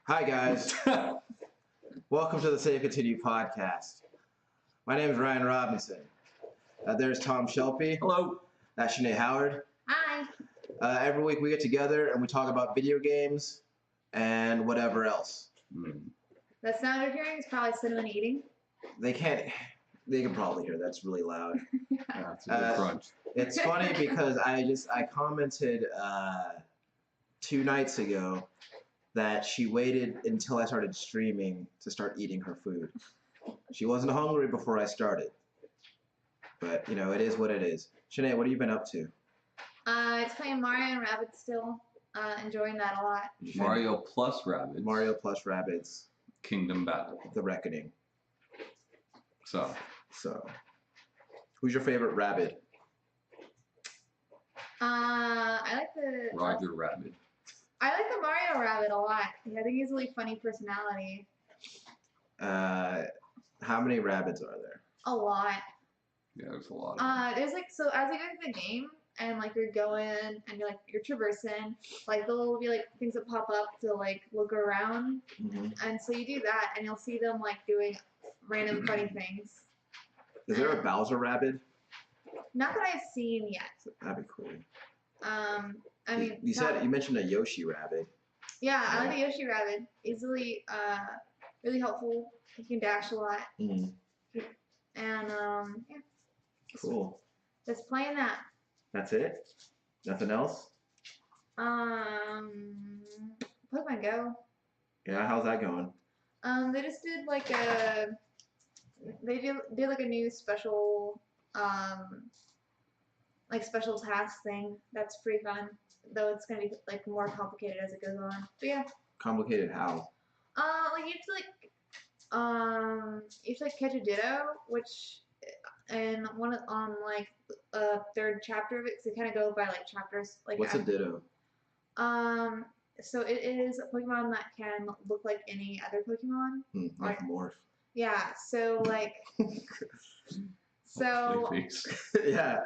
Hi, guys. Welcome to the Save Continue podcast. My name is Ryan Robinson. There's Tom Shelby. Hello. That's Sinead Howard. Hi. Every week we get together and we talk about video games and whatever else. The sound you're hearing is probably cinnamon eating. They can probably hear that's really loud. Yeah, it's a good crunch. It's funny because I commented 2 nights ago that she waited until I started streaming to start eating her food. She wasn't hungry before I started. But, it is what it is. Sinead, what have you been up to? It's playing Mario and Rabbids still. Enjoying that a lot. Mario plus Rabbids. Mario plus Rabbids. Kingdom Battle. The Reckoning. So. Who's your favorite Rabbid? I like the... Roger Rabbid. I like the Mario Rabbid a lot. I think he's a really funny personality. How many Rabbids are there? A lot. Yeah, there's a lot of them. There's so as you go through the game and you're going and you're traversing, there'll be things that pop up to look around, and so you do that and you'll see them Mm-hmm. doing random funny things. Is there a Bowser Rabbid? Not that I've seen yet. That'd be cool. You mentioned a Yoshi Rabbid. Yeah, I like the Yoshi Rabbid. Easily, really helpful. He can dash a lot. Mm-hmm. And yeah. Cool. Just playing that. That's it? Nothing else? Pokemon Go. Yeah, how's that going? They just did a new special special task thing that's pretty fun. Though it's gonna be more complicated as it goes on. But yeah. Complicated how? You have to catch a Ditto, which and third chapter of it, so they kind of go by chapters. What's a Ditto? So it is a Pokemon that can look like any other Pokemon. Like Morph. Yeah. So Clayface. Yeah.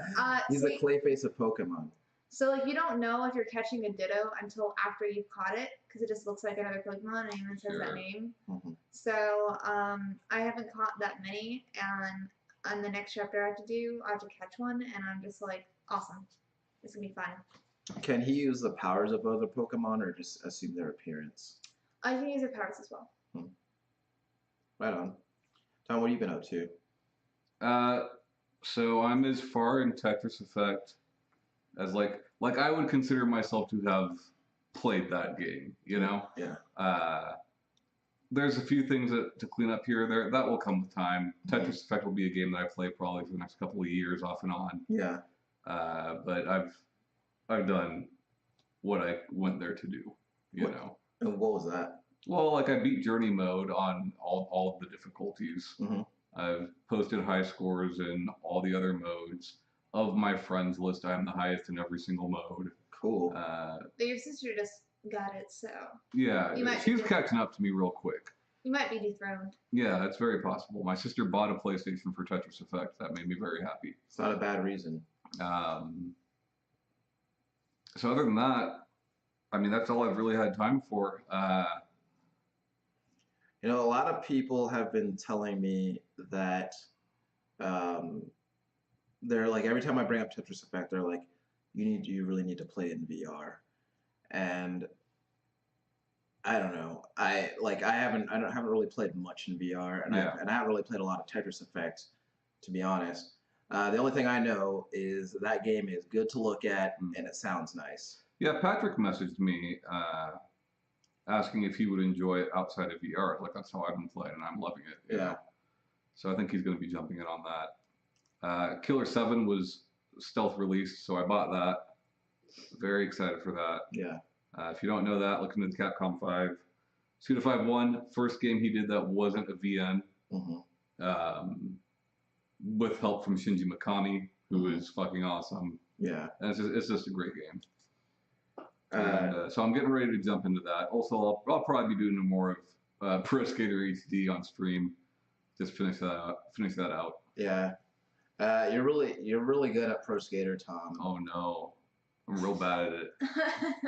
He's the Clayface of Pokemon. So you don't know if you're catching a Ditto until after you've caught it, because it just looks like another Pokemon and even says that name. Mm-hmm. So I haven't caught that many, and on the next chapter I have to catch one, and I'm just awesome. It's gonna be fun. Can he use the powers of other Pokemon or just assume their appearance? I can use their powers as well. Right on. Tom, what have you been up to? So I'm as far in Tetris Effect as I would consider myself to have played that game, Yeah. There's a few things to clean up here or there. That will come with time. Tetris Effect will be a game that I play probably for the next couple of years off and on. Yeah. But I've done what I went there to do, know. And what was that? Well, I beat Journey mode on all of the difficulties. Mm-hmm. I've posted high scores in all the other modes. Of my friends list, I'm the highest in every single mode. Cool. Your sister just got it, so... Yeah, she's catching up to me real quick. You might be dethroned. Yeah, that's very possible. My sister bought a PlayStation for Tetris Effect. That made me very happy. It's not a bad reason. So other than that, that's all I've really had time for. A lot of people have been telling me that they're every time I bring up Tetris Effect, they're like, you really need to play it in VR. And I don't know. I haven't really played much in VR, and I haven't really played a lot of Tetris Effect, to be honest. The only thing I know is that game is good to look at and it sounds nice. Yeah, Patrick messaged me asking if he would enjoy it outside of VR. That's how I've been playing, and I'm loving it. Yeah. So I think he's going to be jumping in on that. Killer 7 was stealth released, so I bought that. Very excited for that. Yeah. If you don't know that, look into the Capcom 5. Suda 5-1, first game he did that wasn't a VN. Mm-hmm. With help from Shinji Mikami, who is fucking awesome. Yeah. And it's just a great game. So I'm getting ready to jump into that. Also, I'll probably be doing more of Pro Skater HD on stream. Just finish that out. Yeah. You're really good at Pro Skater, Tom. Oh no, I'm real bad at it.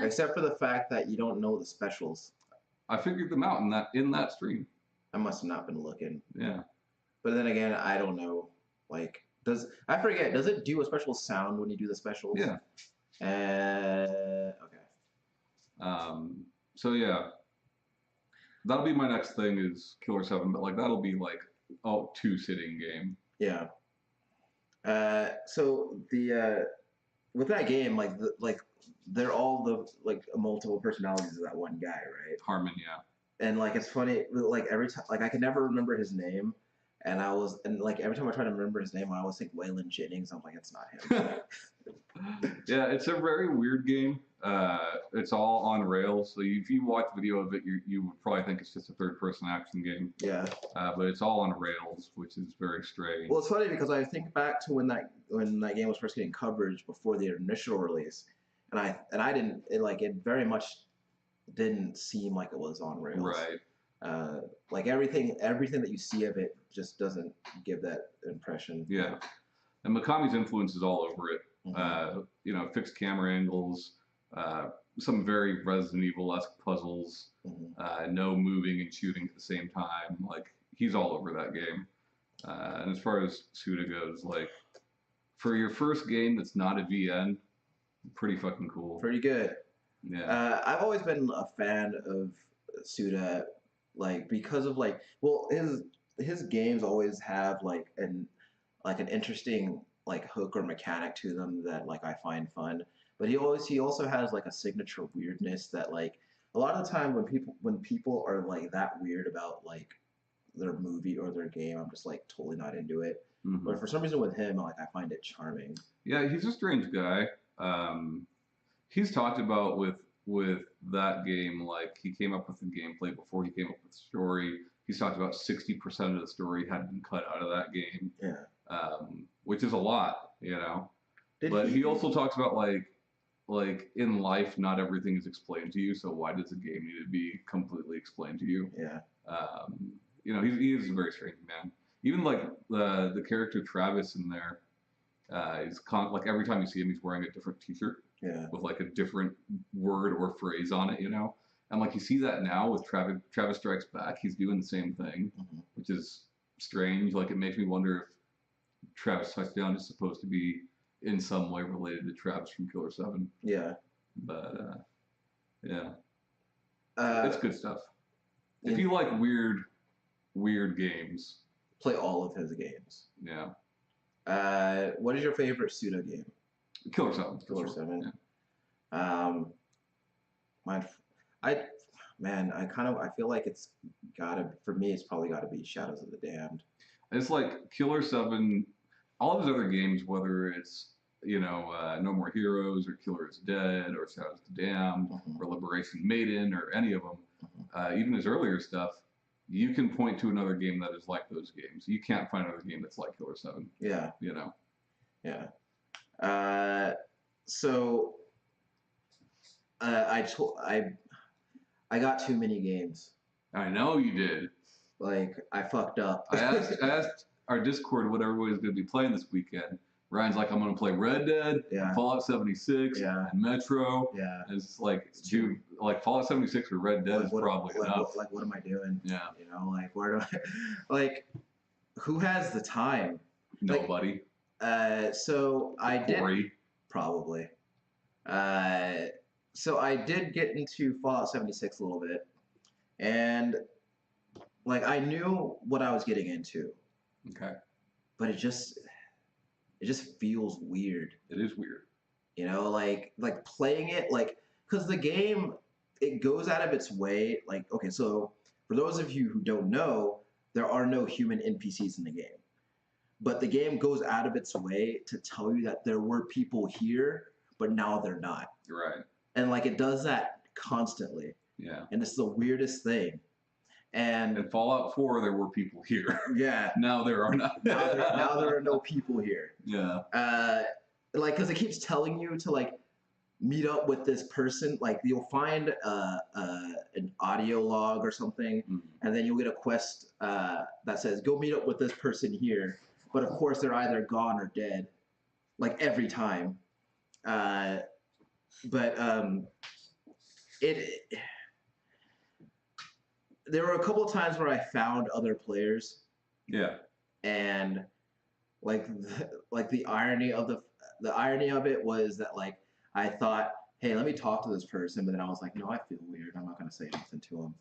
Except for the fact that you don't know the specials. I figured them out in that stream. I must have not been looking. Yeah. But then again, I don't know. Like, I forget? Does it do a special sound when you do the specials? Yeah. Okay. So yeah, that'll be my next thing is Killer 7, but like that'll be like a 2-sitting game. Yeah. So the with that game, they're all the multiple personalities of that one guy, right? Harmon, yeah. And like it's funny, like every time, like I could never remember his name, and like every time I try to remember his name, I always think Waylon Jennings. I'm like, it's not him. Yeah, it's a very weird game. It's all on rails, so if you watch video of it, you would probably think it's just a third-person action game. Yeah. But it's all on rails, which is very strange. Well, it's funny because I think back to when that game was first getting coverage before the initial release, and I didn't it very much didn't seem like it was on rails. Right. Like everything that you see of it just doesn't give that impression. Yeah. And Mikami's influence is all over it. Mm-hmm. Fixed camera angles, some very Resident Evil-esque puzzles, no moving and shooting at the same time. Like, he's all over that game. And as far as Suda goes, like, for your first game that's not a VN, pretty fucking cool. Pretty good. Yeah. I've always been a fan of Suda, like, because of his games always have an interesting hook or mechanic to them that I find fun. But he also has a signature weirdness that a lot of the time when people are that weird about their movie or their game, I'm just totally not into it. Mm-hmm. But for some reason with him, I find it charming. Yeah, he's a strange guy. He's talked about with that game, he came up with the gameplay before he came up with the story. He's talked about 60% of the story had been cut out of that game. Yeah. Which is a lot, But he also talks about in life, not everything is explained to you. So why does a game need to be completely explained to you? Yeah. He is a very strange man. Even the character Travis in there, is every time you see him, he's wearing a different T-shirt. Yeah. With a different word or phrase on it, And you see that now with Travis Strikes Back, he's doing the same thing, which is strange. It makes me wonder if Travis Touchdown is supposed to be in some way related to Travis from Killer 7. Yeah. But yeah, it's good stuff. If you like weird games, play all of his games. Yeah. What is your favorite Suda game? Killer 7. Killer 7. Yeah. I feel like it's for me, it's probably gotta be Shadows of the Damned. It's Killer 7, all of his other games, whether it's, No More Heroes or Killer is Dead or Shadows of the Damned or Liberation Maiden or any of them, even his earlier stuff, you can point to another game that is like those games. You can't find another game that's like Killer 7. Yeah. Yeah. So I got too many games. I know you did. I fucked up. I asked our Discord what everybody's going to be playing this weekend. Ryan's like, I'm going to play Red Dead, Fallout 76, and Metro. Yeah. And it's dude, Fallout 76 or Red Dead is probably enough. What am I doing? Yeah. Where do I, who has the time? Nobody. So I Corey. did. Probably. So I did get into Fallout 76 a little bit. And, I knew what I was getting into. Okay. But it just feels weird. It is weird. Playing it, because the game, it goes out of its way. Okay, so for those of you who don't know, there are no human NPCs in the game. But the game goes out of its way to tell you that there were people here, but now they're not. You're right. And it does that constantly. Yeah. And it's the weirdest thing. And in Fallout 4, there were people here. Yeah. Now there are not. now there are no people here. Yeah. Because it keeps telling you to meet up with this person. You'll find an audio log or something, and then you'll get a quest that says go meet up with this person here. But of course, they're either gone or dead, every time. there were a couple of times where I found other players, Yeah. and like the irony of it was that like I thought, hey, let me talk to this person, but then I was like, no, I feel weird. I'm not gonna say anything to him.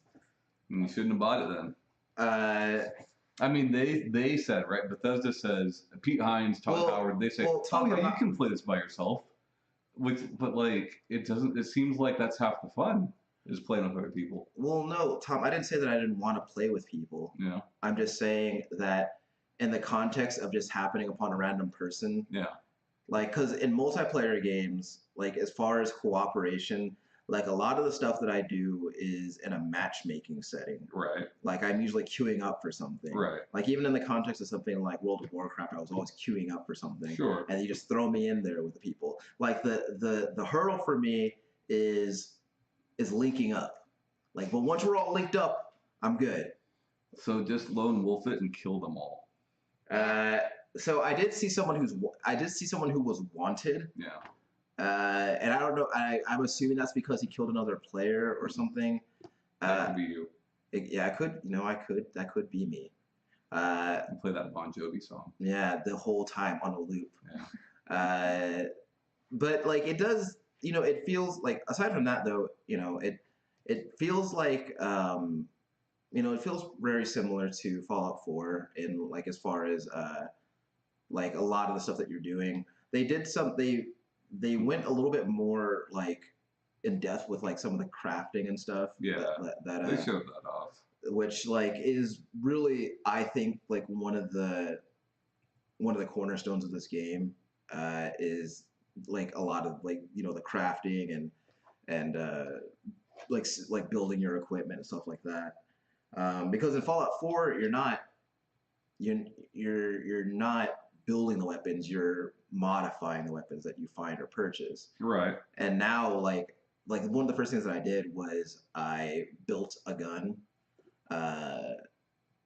You shouldn't have bought it then. Uh, I mean, they said, right? Bethesda says, Pete Hines, Todd Howard, they say, oh yeah, you can play this by yourself. But like, it doesn't. It seems like that's half the fun is playing with other people. Well, no, Tom, I didn't say that I didn't want to play with people. Yeah. I'm just saying that in the context of just happening upon a random person. Yeah. Like, because in multiplayer games, like as far as cooperation, like a lot of the stuff that I do is in a matchmaking setting. Right. Like I'm usually queuing up for something. Right. Like even in the context of something like World of Warcraft, I was always queuing up for something. Sure. And you just throw me in there with the people. Like the hurdle for me is linking up. Like, but once we're all linked up, I'm good. So just lone wolf it and kill them all. So I did see someone who was wanted. Yeah. And I don't know. I'm assuming that's because he killed another player or something. That could be you. Yeah, I could. You know, I could. That could be me. You play that Bon Jovi song. Yeah, the whole time on a loop. Yeah. But like it does. You know, it feels like aside from that though, you know, it feels like you know, it feels very similar to Fallout 4 in like as far as like a lot of the stuff that you're doing. They did some. They went a little bit more like in depth with like some of the crafting and stuff. Yeah. That They showed that off. which like is really I think like one of the cornerstones of this game is like a lot of like you know the crafting and like building your equipment and stuff like that. Because in Fallout 4 you're not building the weapons, you're modifying the weapons that you find or purchase. Right. And now like one of the first things that I did was I built a gun.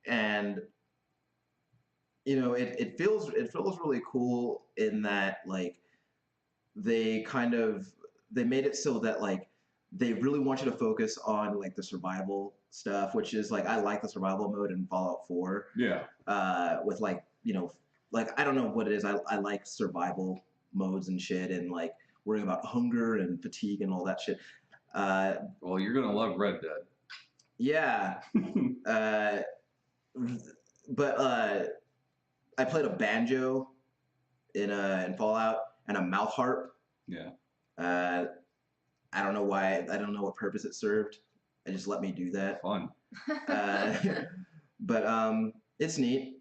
And you know it feels really cool in that like they made it so that like they really want you to focus on like the survival stuff, which is like I like the survival mode in Fallout 4. Yeah. With like you know like I don't know what it is. I like survival modes and shit and like worrying about hunger and fatigue and all that shit. Well, you're gonna love Red Dead. Yeah. But I played a banjo in Fallout and a mouth harp. Yeah. I don't know why. I don't know what purpose it served. It just let me do that. Fun. But it's neat.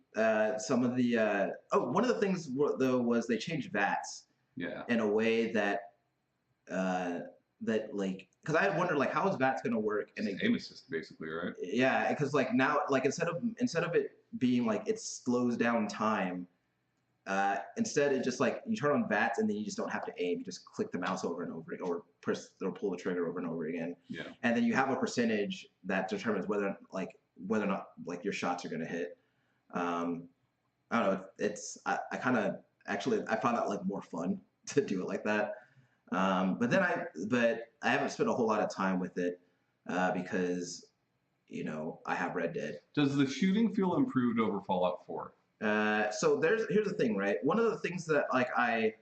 Some of the one of the things though was they changed VATS. Yeah. In a way that that like because I had wondered like how is VATS gonna work and aim assist basically, right? Yeah, because like now like instead of it being like it slows down time. Instead, it just like you turn on VATS and then you just don't have to aim. You just click the mouse over and over again, or press or pull the trigger over and over again. Yeah. And then you have a percentage that determines whether or not like your shots are gonna hit. I don't know. I kind of actually I found that like more fun to do it like that. But I haven't spent a whole lot of time with it because you know I have Red Dead. Does the shooting feel improved over Fallout 4? So here's the thing, right? One of the things that like I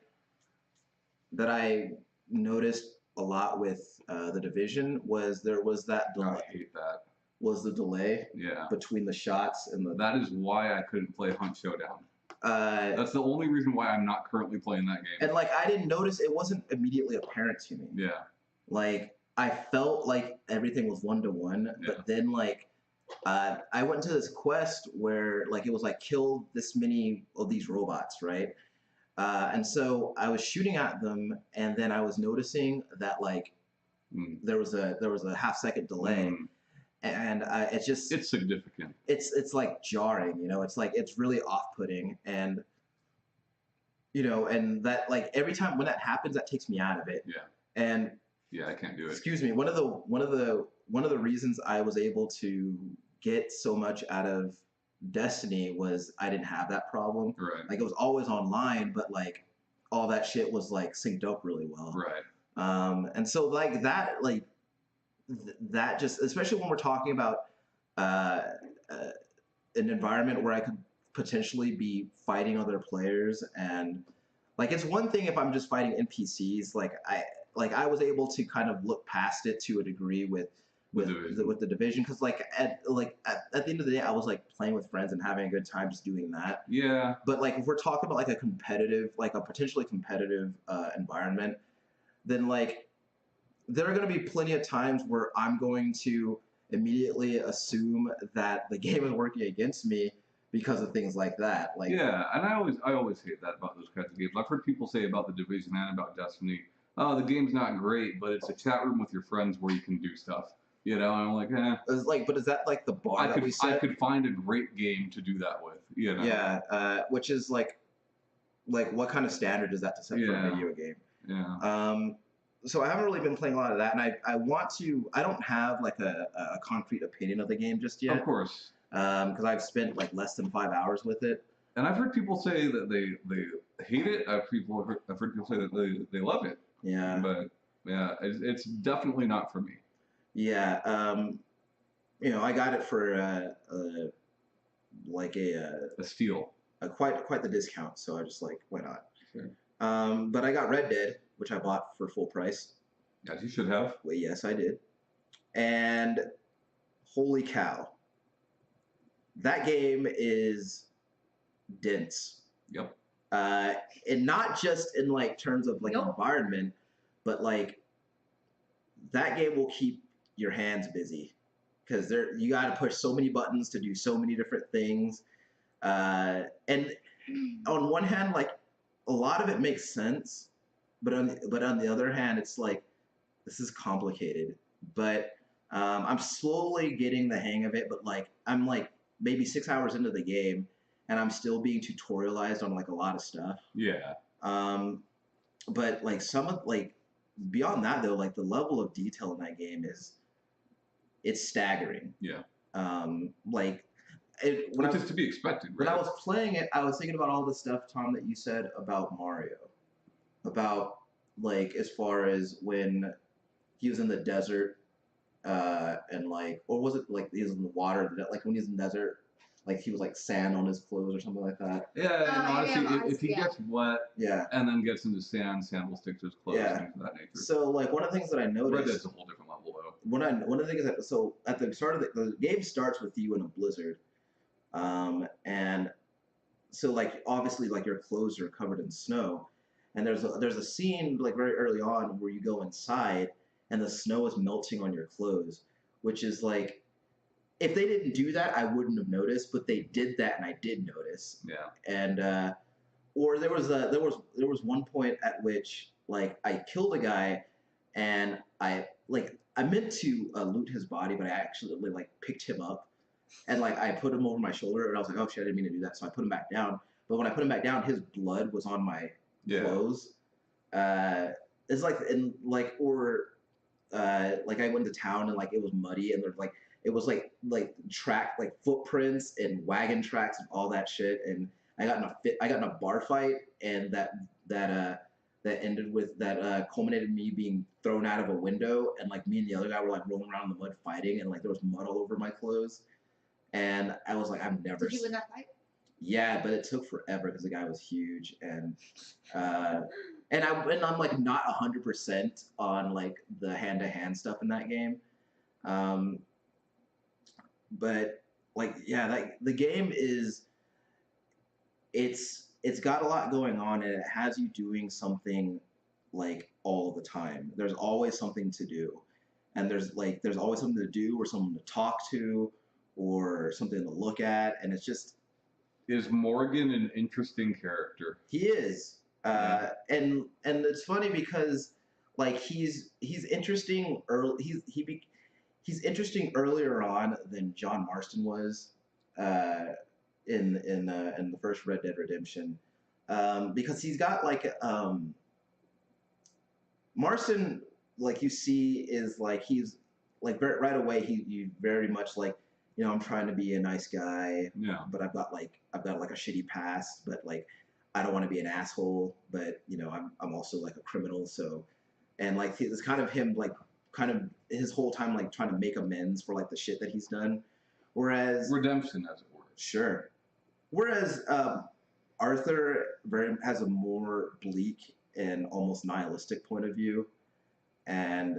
noticed a lot with the Division was there was that delay. I hate that. Was the delay Yeah. between the shots and the. That is why I couldn't play Hunt Showdown. That's the only reason why I'm not currently playing that game. And like I didn't notice it wasn't immediately apparent to me. Yeah. Like I felt like everything was 1-to-1, but then like I went into this quest where like it was like kill this many of these robots, right? And so I was shooting at them, and then I was noticing that like there was a half-second delay, and it's significant. It's like jarring, you know. It's like it's really off-putting, and you know, and that like every time when that happens, that takes me out of it. Yeah. And yeah, I can't do it. Excuse me. One of the reasons I was able to get so much out of Destiny was I didn't have that problem. Right. Like it was always online, but like all that shit was like synced up really well. Right. And so like that, like that just, especially when we're talking about uh, uh, an environment where I could potentially be fighting other players, and like it's one thing if I'm just fighting NPCs. I was able to kind of look past it to a degree with The division. with the division, because at the end of the day I was like playing with friends and having a good time just doing that. Yeah. But like if we're talking about like a competitive, like a potentially competitive environment, then like there are going to be plenty of times where I'm going to immediately assume that the game is working against me because of things like that. Like, Yeah, and I always hate that about those kinds of games. I've heard people say about the Division and about Destiny, oh, the game's not great, but it's a chat room with your friends where you can do stuff. You know, and I'm like, it's like, but is that like the bar that we I set? could find a great game to do that with. You know. Yeah, which is like what kind of standard is that to set for a Yeah. video game? Yeah. So I haven't really been playing a lot of that, and I want to. I don't have like a concrete opinion of the game just yet. Of course. Because I've spent like less than 5 hours with it. And I've heard people say that they hate it. I've heard people say that they love it. Yeah. But yeah, it's definitely not for me. Yeah. I got it for like A steal. quite the discount, so I just like, why not? Sure. But I got Red Dead, which I bought for full price. As you should have. Well, yes, I did. And holy cow, that game is dense. Yep. And not just in like terms of like environment, but like that game will keep your hands busy because you got to push so many buttons to do so many different things. And on one hand, like a lot of it makes sense, but on the other hand, it's like this is complicated. But I'm slowly getting the hang of it. But like I'm like maybe 6 hours into the game, and I'm still being tutorialized on like a lot of stuff. Yeah. But like some of like beyond that though, like the level of detail in that game it's staggering. Yeah. Like which is to be expected. Right? When I was playing it, I was thinking about all the stuff, Tom, that you said about Mario, about like as far as when he was in the desert, and like, or was it like he was in the water? Like when he was in the desert, like he was like sand on his clothes or something like that. Yeah, and honestly, yeah, if he gets wet, yeah, and then gets into sand will stick to his clothes, things of that nature. So like one of the things that I noticed, Red Dead's a whole different level though. One of the things that so at the start of the game starts with you in a blizzard, and so like obviously like your clothes are covered in snow, and there's a scene like very early on where you go inside and the snow is melting on your clothes, which is like if they didn't do that I wouldn't have noticed, but they did that and I did notice. Yeah. And or there was one point at which like I killed a guy and I meant to loot his body, but I actually like picked him up and like I put him over my shoulder, and I was like, oh shit, I didn't mean to do that. So I put him back down. But when I put him back down, his blood was on my clothes. It's like and like or like I went to town and like it was muddy and there's like it was like footprints and wagon tracks and all that shit. And I got in a bar fight, and that ended with that culminated me being thrown out of a window, and like me and the other guy were like rolling around in the mud fighting, and like there was mud all over my clothes. And I was like, I've never. Did you win that fight? Yeah, but it took forever because the guy was huge, and I'm like not 100% on like the hand-to-hand stuff in that game, but like yeah, like the game is it's got a lot going on, and it has you doing something like all the time. There's always something to do, and there's always something to do or someone to talk to or something to look at, and it's just. Is Morgan an interesting character? He is, and it's funny because like he's interesting early. He's interesting earlier on than John Marston was, in the first Red Dead Redemption, because he's got like Marston, like you see, is like he's like right away you very much like, I'm trying to be a nice guy, but I've got like a shitty past, but like I don't want to be an asshole, but I'm also like a criminal, so. And like it's kind of him like kind of his whole time like trying to make amends for like the shit that he's done, Whereas redemption, as it were. sure. Whereas Arthur has a more bleak and almost nihilistic point of view, and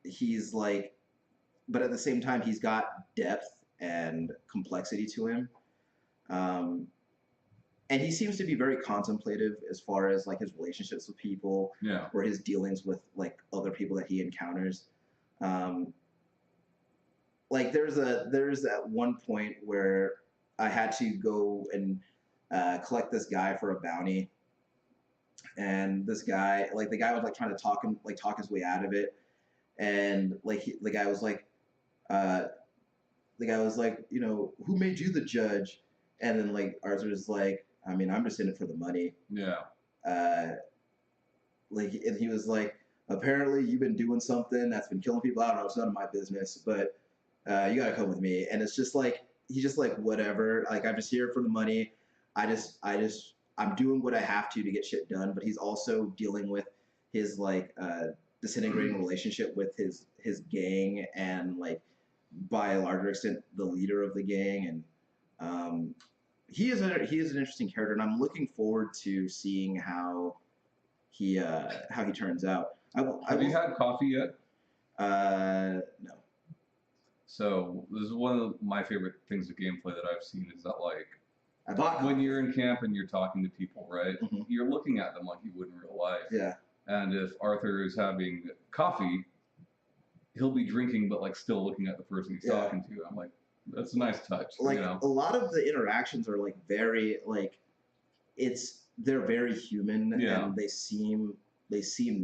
he's like, but at the same time, he's got depth and complexity to him. Um, and he seems to be very contemplative as far as like his relationships with people Yeah. or his dealings with like other people that he encounters. Um, like there's at one point where I had to go and collect this guy for a bounty, and this guy, like the guy was like trying to talk his way out of it, and like the guy was like, uh, you know, who made you the judge? And then like Arthur's like, I mean, I'm just in it for the money. Yeah. Like, and he was like, apparently you've been doing something that's been killing people. I don't know, it's none of my business, but you gotta come with me. And it's just like he's just like whatever. Like I'm just here for the money. I'm doing what I have to get shit done. But he's also dealing with his like disintegrating relationship with his gang and like by a larger extent the leader of the gang. And he is an interesting character, and I'm looking forward to seeing how he turns out. Have you had coffee yet? No. So this is one of my favorite things of gameplay that I've seen is that like I bought when you're in camp and you're talking to people, right? Mhm. You're looking at them like you would in real life. Yeah. And if Arthur is having coffee, he'll be drinking but like still looking at the person he's Yeah. talking to. I'm like, that's a nice touch. Like you know? a lot of the interactions are like very like they're very human Yeah. and they seem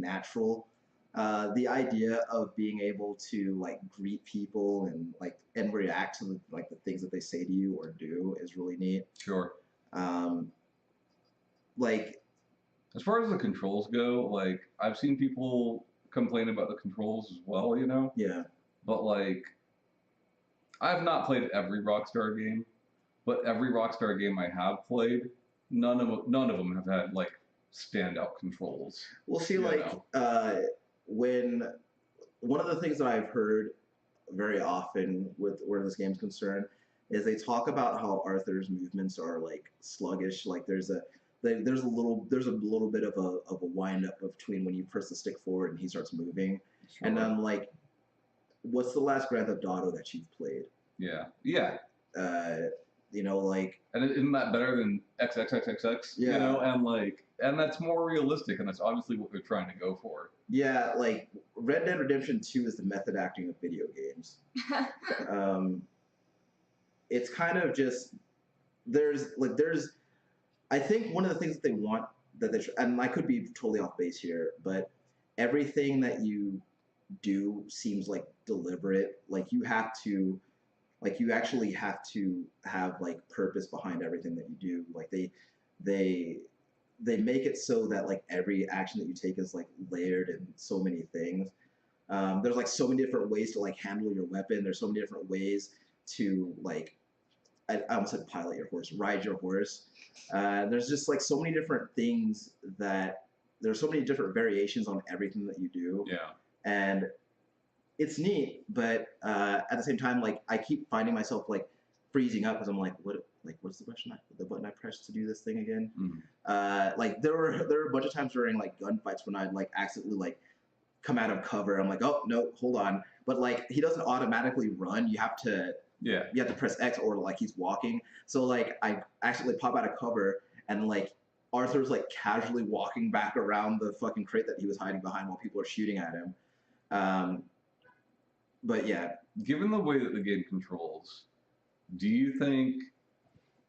natural. The idea of being able to like greet people and react to the things that they say to you or do is really neat. Sure. Like as far as the controls go, like I've seen people complain about the controls as well, you know? yeah. But like I've not played every Rockstar game, but every Rockstar game I have played, none of them have had like standout controls. We'll see, You like, know. when one of the things that I've heard very often with where this game's concerned is they talk about how Arthur's movements are like sluggish. Like there's a little bit of a wind up between when you press the stick forward and he starts moving. Sure. And I'm like, what's the last Grand Theft Auto that you've played? Yeah. Yeah. You know, like, and isn't that better than XXXXX? Yeah. You know, and that's more realistic, and that's obviously what they're trying to go for. yeah, like Red Dead Redemption 2 is the method acting of video games. It's kind of just there's I think one of the things that they want that they and I could be totally off base here, but everything that you do seems like deliberate. Like you actually have to have like purpose behind everything that you do. Like they make it so that like every action that you take is like layered in so many things. There's like so many different ways to like handle your weapon. There's so many different ways to like I almost said pilot your horse, ride your horse. There's just like so many different things that there's so many different variations on everything that you do. Yeah. And it's neat, but at the same time, like I keep finding myself like freezing up because I'm like, what's the button I pressed to do this thing again? Mm-hmm. Like there were a bunch of times during like gunfights when I'd like accidentally like come out of cover. I'm like, oh no, hold on. But like he doesn't automatically run. You have to press X or like he's walking. So like I accidentally pop out of cover and like Arthur's like casually walking back around the fucking crate that he was hiding behind while people are shooting at him. But yeah. Given the way that the game controls, do you think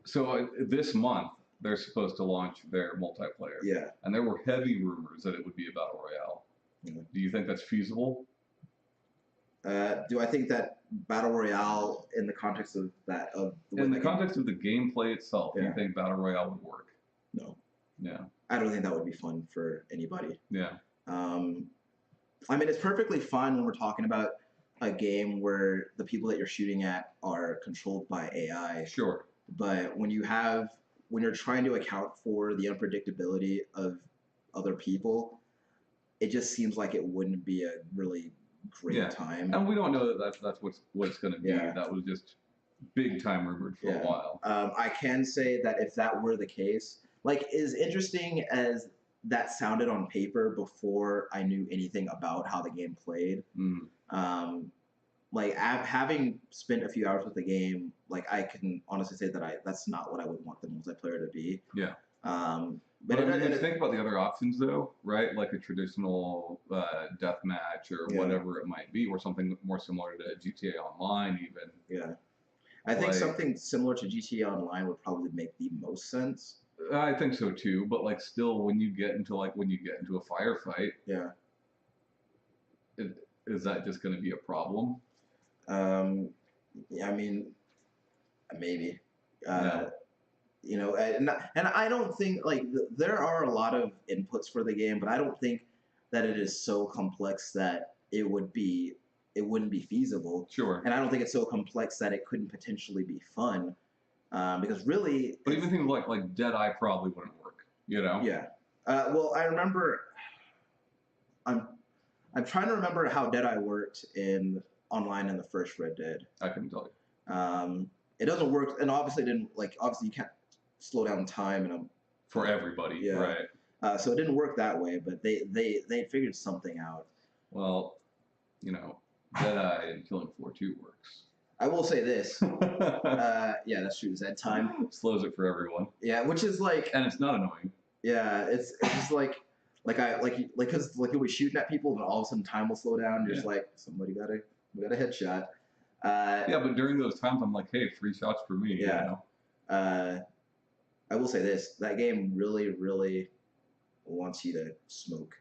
so? This month they're supposed to launch their multiplayer. Yeah. And there were heavy rumors that it would be a battle royale. Mm-hmm. Do you think that's feasible? Do I think that battle royale in the context of that in the context of the gameplay itself, Yeah. do you think battle royale would work? No. Yeah. I don't think that would be fun for anybody. Yeah. I mean, it's perfectly fine when we're talking about a game where the people that you're shooting at are controlled by AI. Sure. But when you're trying to account for the unpredictability of other people, it just seems like it wouldn't be a really great time. And we don't know that that's what it's going to be. Yeah. That was just big time rumored for a while. I can say that if that were the case, like, as interesting as that sounded on paper before I knew anything about how the game played, like having spent a few hours with the game, like I can honestly say that that's not what I would want the multiplayer to be. Yeah. But I mean, when you think about the other options, though, right? Like a traditional death match or whatever it might be, or something more similar to GTA Online, even. Yeah. I think something similar to GTA Online would probably make the most sense. I think so too, but like still, when you get into a firefight, is that just going to be a problem? Yeah, I mean, maybe. You know, and I don't think like there are a lot of inputs for the game, but I don't think that it is so complex that it wouldn't be feasible. Sure. And I don't think it's so complex that it couldn't potentially be fun, because really. But even things like Deadeye probably wouldn't work. You know. Yeah. Well, I remember. I'm trying to remember how Deadeye worked in online in the first Red Dead. I couldn't tell you. It doesn't work, and obviously you can't slow down time for everybody, right? So it didn't work that way, but they figured something out. Well, you know, Deadeye and Killing Floor 2 works. I will say this. Yeah, that's true. That time slows it for everyone. Yeah, which is like, and it's not annoying. Yeah, it's just like because you'll be shooting at people, and all of a sudden time will slow down. You're just like, somebody got a headshot. Yeah, but during those times, I'm like, hey, 3 shots for me. Yeah. You know? I will say this: that game really, really wants you to smoke.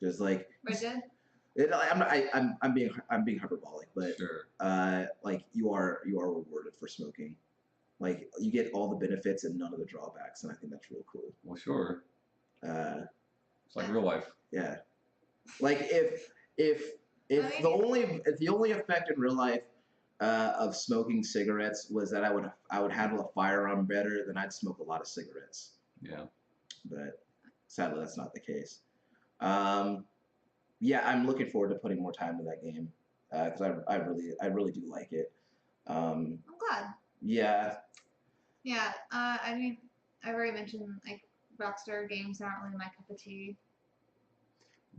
Just like Red Dead? I'm being hyperbolic, but sure. Like you are rewarded for smoking. Like you get all the benefits and none of the drawbacks, and I think that's real cool. Well, sure. It's like real life. Yeah. Like if the only effect in real life of smoking cigarettes was that I would handle a firearm better, then I'd smoke a lot of cigarettes. Yeah. But sadly, that's not the case. Yeah, I'm looking forward to putting more time into that game because I really do like it. I'm glad. Yeah. Yeah. I mean, I've already mentioned like Rockstar games aren't really my cup of tea.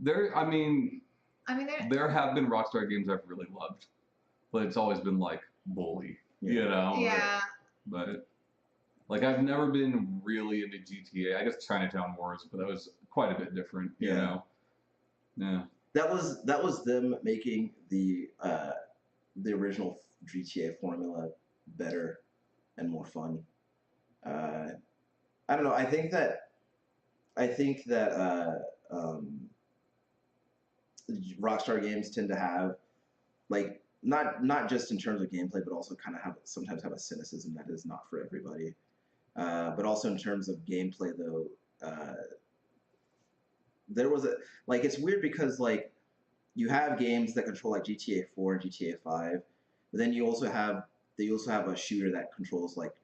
There have been Rockstar games I've really loved, but it's always been like Bully, you know? Yeah. But like I've never been really into GTA. I guess Chinatown Wars, but that was quite a bit different, you know? Yeah. That was them making the original GTA formula better and more fun. I don't know. I think that Rockstar games tend to have like not just in terms of gameplay, but also kind of sometimes have a cynicism that is not for everybody. But also in terms of gameplay, though, there was it's weird because like you have games that control like GTA 4 and GTA 5, but then you also have a shooter that controls like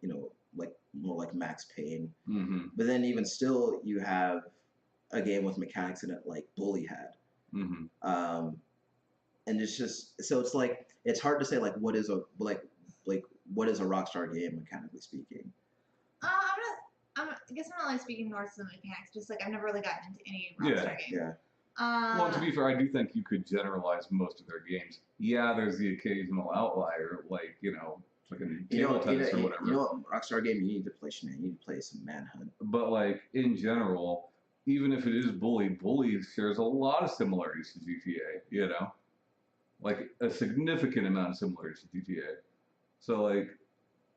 more like Max Payne. Mm-hmm. But then even still, you have a game with mechanics in it like Bully had. Mm-hmm. And it's just so it's like it's hard to say like what is a Rockstar game mechanically speaking. I guess I'm not really speaking more to the mechanics. Just like I've never really gotten into any Rockstar game. Yeah. Well, to be fair, I do think you could generalize most of their games. Yeah, there's the occasional outlier, like fucking table tennis or whatever. You know what Rockstar game you need to play, Sinead? You need to play some Manhunt. But like in general, even if it is Bully shares a lot of similarities to GTA. You know, like a significant amount of similarities to GTA. So like,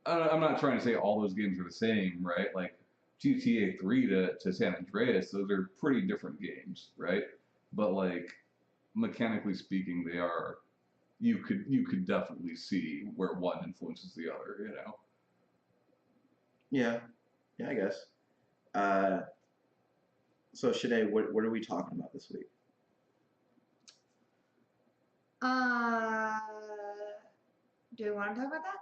I'm not trying to say all those games are the same, right? Like GTA 3 to San Andreas, those are pretty different games, right? But like mechanically speaking, they are. You could definitely see where one influences the other, you know. Yeah, I guess. So Sinead, what are we talking about this week? Do we want to talk about that?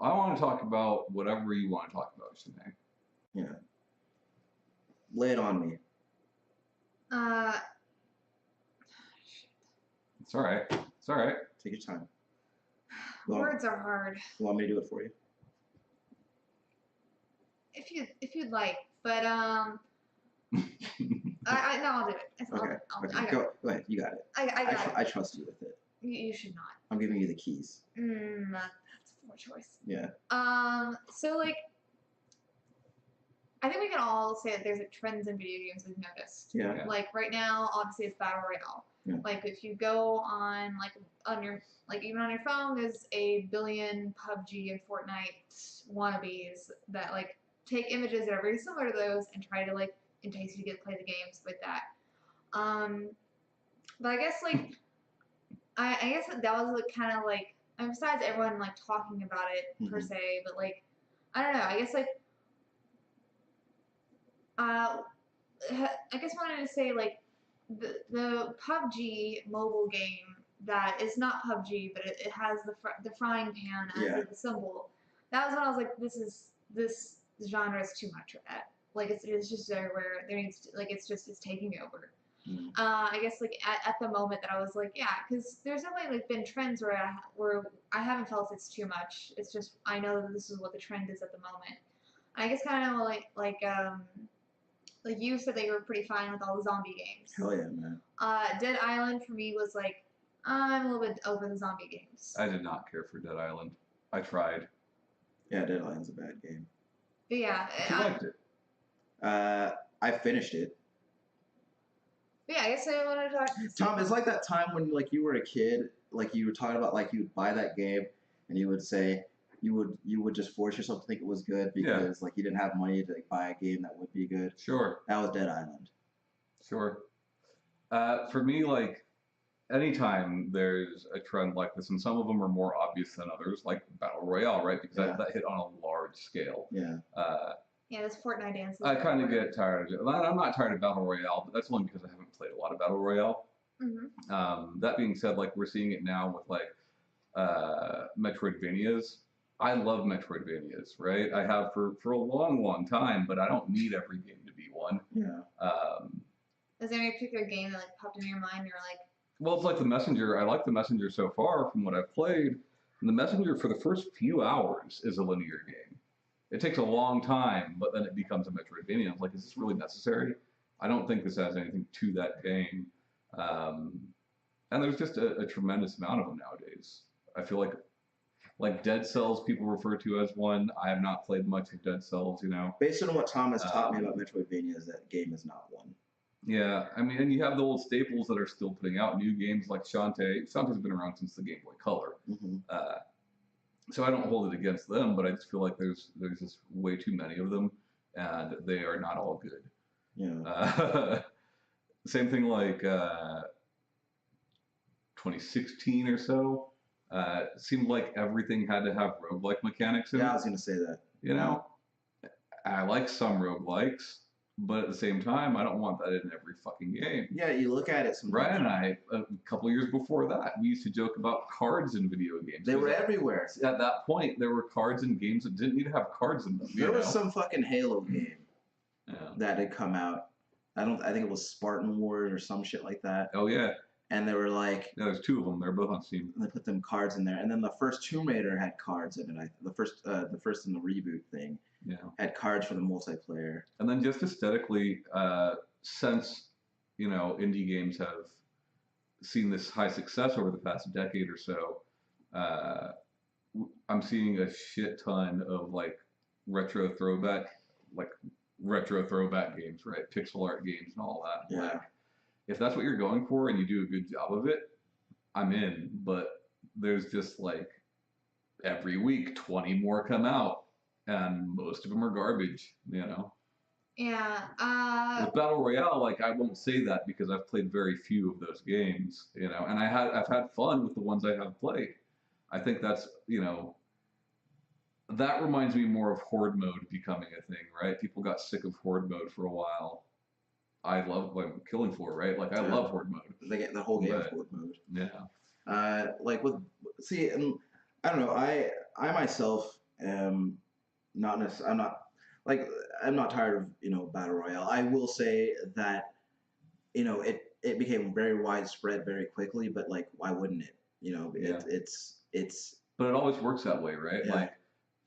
I want to talk about whatever you want to talk about, Sinead. Yeah. Lay it on me. It's all right. It's all right. Take your time. Well, Words are hard. you want me to do it for you? If you'd like, but no, I'll do it. Okay. I got it. Go ahead. You got it. I got it. I trust you with it. You should not. I'm giving you the keys. That's a poor choice. Yeah. So like, I think we can all say that there's trends in video games we've noticed. Yeah. Yeah. Like right now, obviously it's battle royale. Yeah. Like if you go on your even on your phone, there's a billion PUBG and Fortnite wannabes that like take images that are very similar to those and try to like entice you to play the games with that. But I guess like I guess that was like kind of like, and besides everyone like talking about it per se, but like I don't know. I guess like I guess I wanted to say like the PUBG mobile game that is not PUBG, but it has the frying pan as the symbol. That was when I was like, this genre is too much for that. Like it's just everywhere. There needs to, like it's taking over. I guess like at the moment that I was like, yeah, because there's definitely like been trends where I haven't felt it's too much. It's just I know that this is what the trend is at the moment. I guess kind of like you said that you were pretty fine with all the zombie games. Hell yeah, man. Dead Island for me was like I'm a little bit over the zombie games. I did not care for Dead Island. I tried. Yeah, Dead Island's a bad game. But yeah, I liked it. I finished it. Yeah, I guess I wanted to talk. Tom, it's like that time when like you were a kid, like you were talking about like you would buy that game and you would say you would just force yourself to think it was good because like you didn't have money to like, buy a game that would be good. Sure. That was Dead Island. Sure. For me, like anytime there's a trend like this, and some of them are more obvious than others, like Battle Royale, right? Because that hit on a large scale. Yeah. Yeah, those Fortnite dances. I kind of get tired of it. I'm not tired of Battle Royale, but that's only because I haven't played a lot of Battle Royale. That being said, like we're seeing it now with like Metroidvanias. I love Metroidvanias, right? I have for a long, long time, but I don't need every game to be one. Yeah. Is there any particular game that like popped into your mind? You're like, well, it's like The Messenger. I like The Messenger so far from what I've played. And The Messenger for the first few hours is a linear game. It takes a long time, but then it becomes a Metroidvania. I'm like, is this really necessary? I don't think this adds anything to that game. And there's just a tremendous amount of them nowadays. I feel like Dead Cells people refer to as one. I have not played much of Dead Cells, you know. Based on what Tom has taught me about Metroidvanias, that game is not one. Yeah, I mean, and you have the old staples that are still putting out new games like Shantae. Shantae's been around since the Game Boy Color. So I don't hold it against them, but I just feel like there's just way too many of them, and they are not all good. Yeah. Same thing like 2016 or so. Seemed like everything had to have roguelike mechanics in it. Yeah, I was gonna say that. You know, I like some roguelikes, but at the same time, I don't want that in every fucking game. Yeah, you look at it sometimes. Brian and I, a couple years before that, we used to joke about cards in video games. They were everywhere. At that point, there were cards in games that didn't need to have cards in them. There was some fucking Halo game Yeah. that had come out. I think it was Spartan Wars or some shit like that. Oh yeah. And they were like, Yeah, there's two of them. They're both on Steam. they put them cards in there, and then the first Tomb Raider had cards in it. The first in the reboot thing Yeah. had cards for the multiplayer. And then just aesthetically, since indie games have seen this high success over the past decade or so, I'm seeing a shit ton of like retro throwback games, right? Pixel art games and all that. Yeah. Like, if that's what you're going for and you do a good job of it, I'm in. But there's just like every week 20 more come out, and most of them are garbage, yeah. With Battle Royale, like I won't say that because I've played very few of those games, and I've had fun with the ones I have played. I think that's that reminds me more of Horde mode becoming a thing, right? People got sick of Horde mode for a while. I love Killing Floor, right? Like I love Horde mode. They get the whole game of Horde mode. Yeah. Like and I don't know. I myself am not necessarily. I'm not tired of Battle Royale. I will say that it became very widespread very quickly. But like, why wouldn't it? but it always works that way, right? Yeah. Like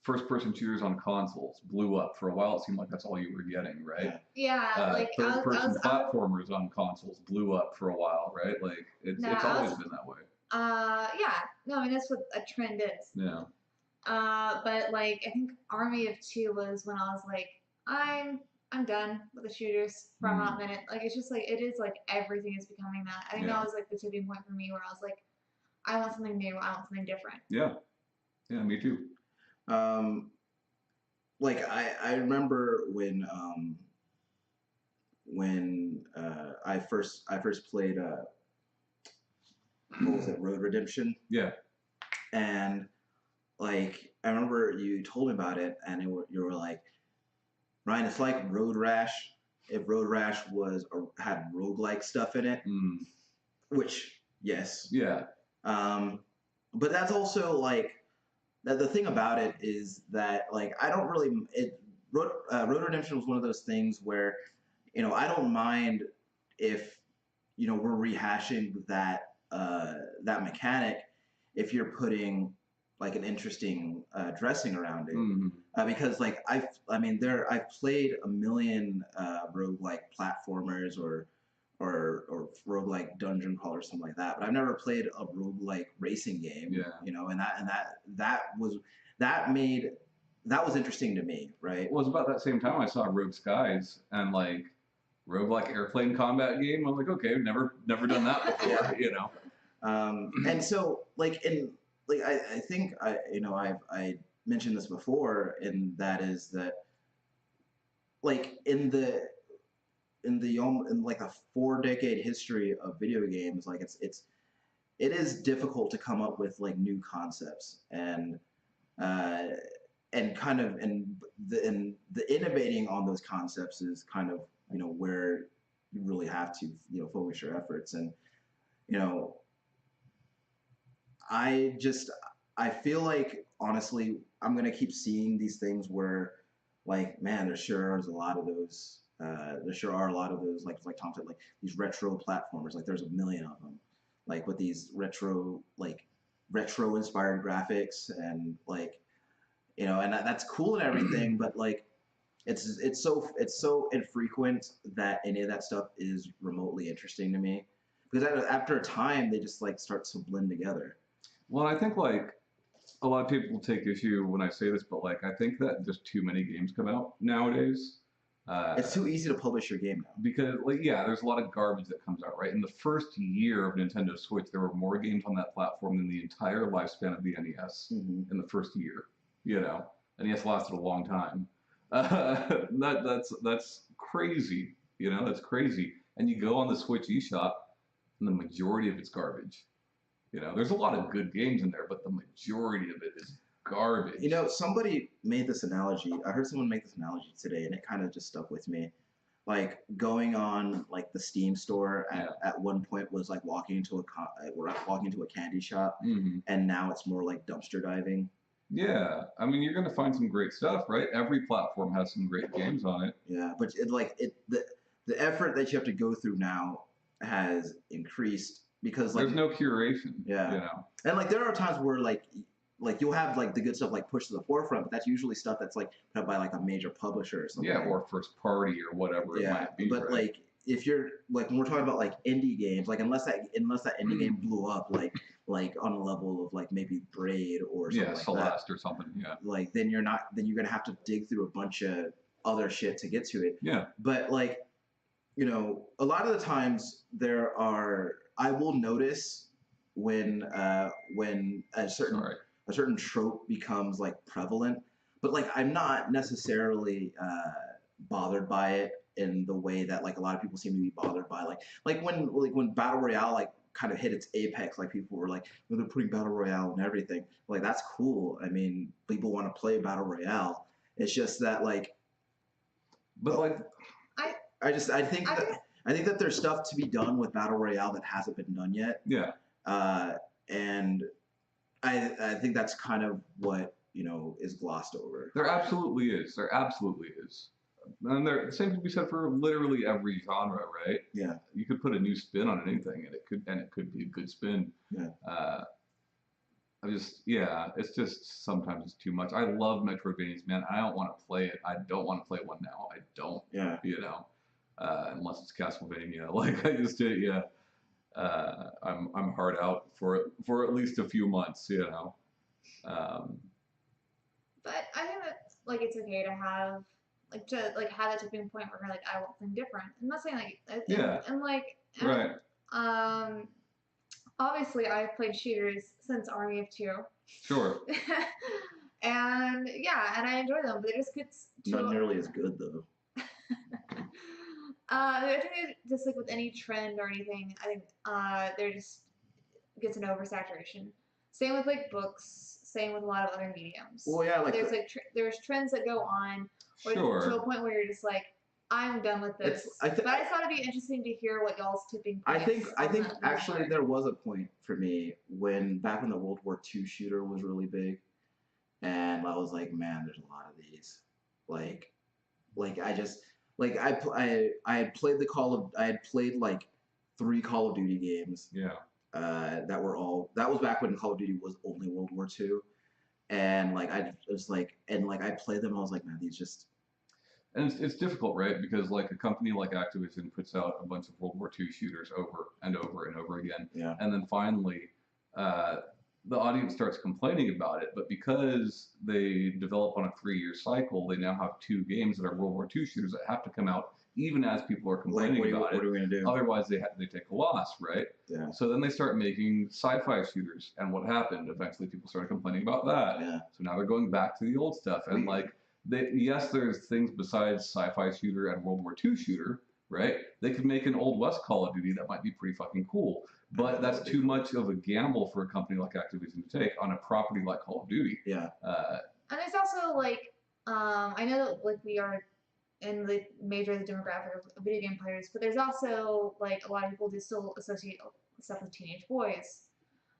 first-person shooters on consoles blew up for a while. It seemed like that's all you were getting, right? Yeah, like Third-person platformers on consoles blew up for a while, right? Like it's always been that way. Yeah, no, I mean that's what a trend is. Yeah. But like I think Army of Two was when I was like, I'm done with the shooters for a hot minute. Like it's just like it is like everything is becoming that. I think that was like the tipping point for me where I was like, I want something new. I want something different. Yeah. Yeah, me too. Like I remember when I first played what was it, Road Redemption? Yeah. And like I remember you told me about it, and you were like, Ryan, it's like Road Rash. If Road Rash had roguelike stuff in it, which yes, yeah. But that's also like the thing about it is that like I don't really Road Redemption was one of those things where I don't mind if we're rehashing that mechanic if you're putting like an interesting dressing around it, because like I've played a million roguelike platformers or roguelike dungeon crawl or something like that, but I've never played a roguelike racing game. And that was interesting to me, right? Well, it was about that same time I saw Rogue Skies and like roguelike airplane combat game. I was like, okay, I've never done that before, And so like I think I mentioned this before, and that is that like in like a 4-decade history of video games, like it is difficult to come up with like new concepts and kind of the innovating on those concepts is kind of where you really have to focus your efforts. And I feel like honestly I'm gonna keep seeing these things where like man there sure is a lot of those there sure are a lot of those like Tom said, like these retro platformers, like there's a million of them, like with these retro inspired graphics and like and that's cool and everything, but like it's so infrequent that any of that stuff is remotely interesting to me, because after a time they just like start to blend together. Well, I think like a lot of people take issue when I say this, but like I think that just too many games come out nowadays. It's too easy to publish your game now. Because like there's a lot of garbage that comes out, right? In the first year of Nintendo Switch, there were more games on that platform than the entire lifespan of the NES in the first year. NES lasted a long time. That's crazy. That's crazy. And you go on the Switch eShop, and the majority of it's garbage. There's a lot of good games in there, but the majority of it is garbage. Somebody made this analogy. I heard someone make this analogy today, and it kind of just stuck with me. Like going on like the Steam store at one point was like walking into a candy shop, and now it's more like dumpster diving. Yeah, I mean you're gonna find some great stuff, right? Every platform has some great games on it. Yeah, but the effort that you have to go through now has increased. Because like there's no curation, and like there are times where like you'll have like the good stuff like pushed to the forefront, but that's usually stuff that's like put up by like a major publisher or something. Or first party or whatever it might be. But like if you're like when we're talking about like indie games, like unless that indie game blew up like on a level of like maybe Braid or something like Celeste that, or something, like then you're gonna have to dig through a bunch of other shit to get to it. But like a lot of the times I will notice when a certain trope becomes like prevalent, but like I'm not necessarily bothered by it in the way that like a lot of people seem to be bothered by like when Battle Royale like kind of hit its apex, like people were like, they're putting Battle Royale and everything. Like that's cool. I mean, people want to play Battle Royale. It's just that like, but like I think that there's stuff to be done with Battle Royale that hasn't been done yet. And I think that's kind of what is glossed over. There absolutely is. And the same can be said for literally every genre, right? Yeah. You could put a new spin on anything, and it could be a good spin. Yeah. it's just sometimes it's too much. I love Metroidvanias, man. I don't want to play it. I don't want to play one now. I don't, Yeah. unless it's Castlevania. Like I just did, yeah. I'm hard out for at least a few months, Um, But I think that like it's okay to have have that tipping point where you're like I want something different. I'm not saying like Yeah. and like right. um obviously I've played shooters since Army of Two. Sure. And yeah, and I enjoy them, but they just get Not nearly as good though. I think just like with any trend or anything, I think there just gets an oversaturation. Same with like books. Same with a lot of other mediums. Well, yeah, like there's there's trends that go on, Sure. to a point where you're just like, I'm done with this. But I thought it'd be interesting to hear what y'all's tipping points. I think actually there was a point for me back when the World War II shooter was really big, and I was like, man, there's a lot of these. I just I had played I had played like 3 Call of Duty games. Yeah. That was back when Call of Duty was only World War II, and like I was like I played them. I was like, man, these just. And it's difficult, right? Because like a company like Activision puts out a bunch of World War II shooters over and over and over again, Yeah. And then finally, the audience starts complaining about it. But because they develop on a 3-year cycle, they now have 2 games that are World War II shooters that have to come out even as people are complaining about it. What are we gonna do? Otherwise, they take a loss, right? Yeah. So then they start making sci-fi shooters, and what happened? Eventually, people started complaining about that. Yeah. So now they're going back to the old stuff, and yes, there's things besides sci-fi shooter and World War II shooter, right? They could make an Old West Call of Duty that might be pretty fucking cool, but that's too much of a gamble for a company like Activision to take on a property like Call of Duty. Yeah. And there's also I know that we are in the major demographic of video game players, but there's also a lot of people do still associate stuff with teenage boys,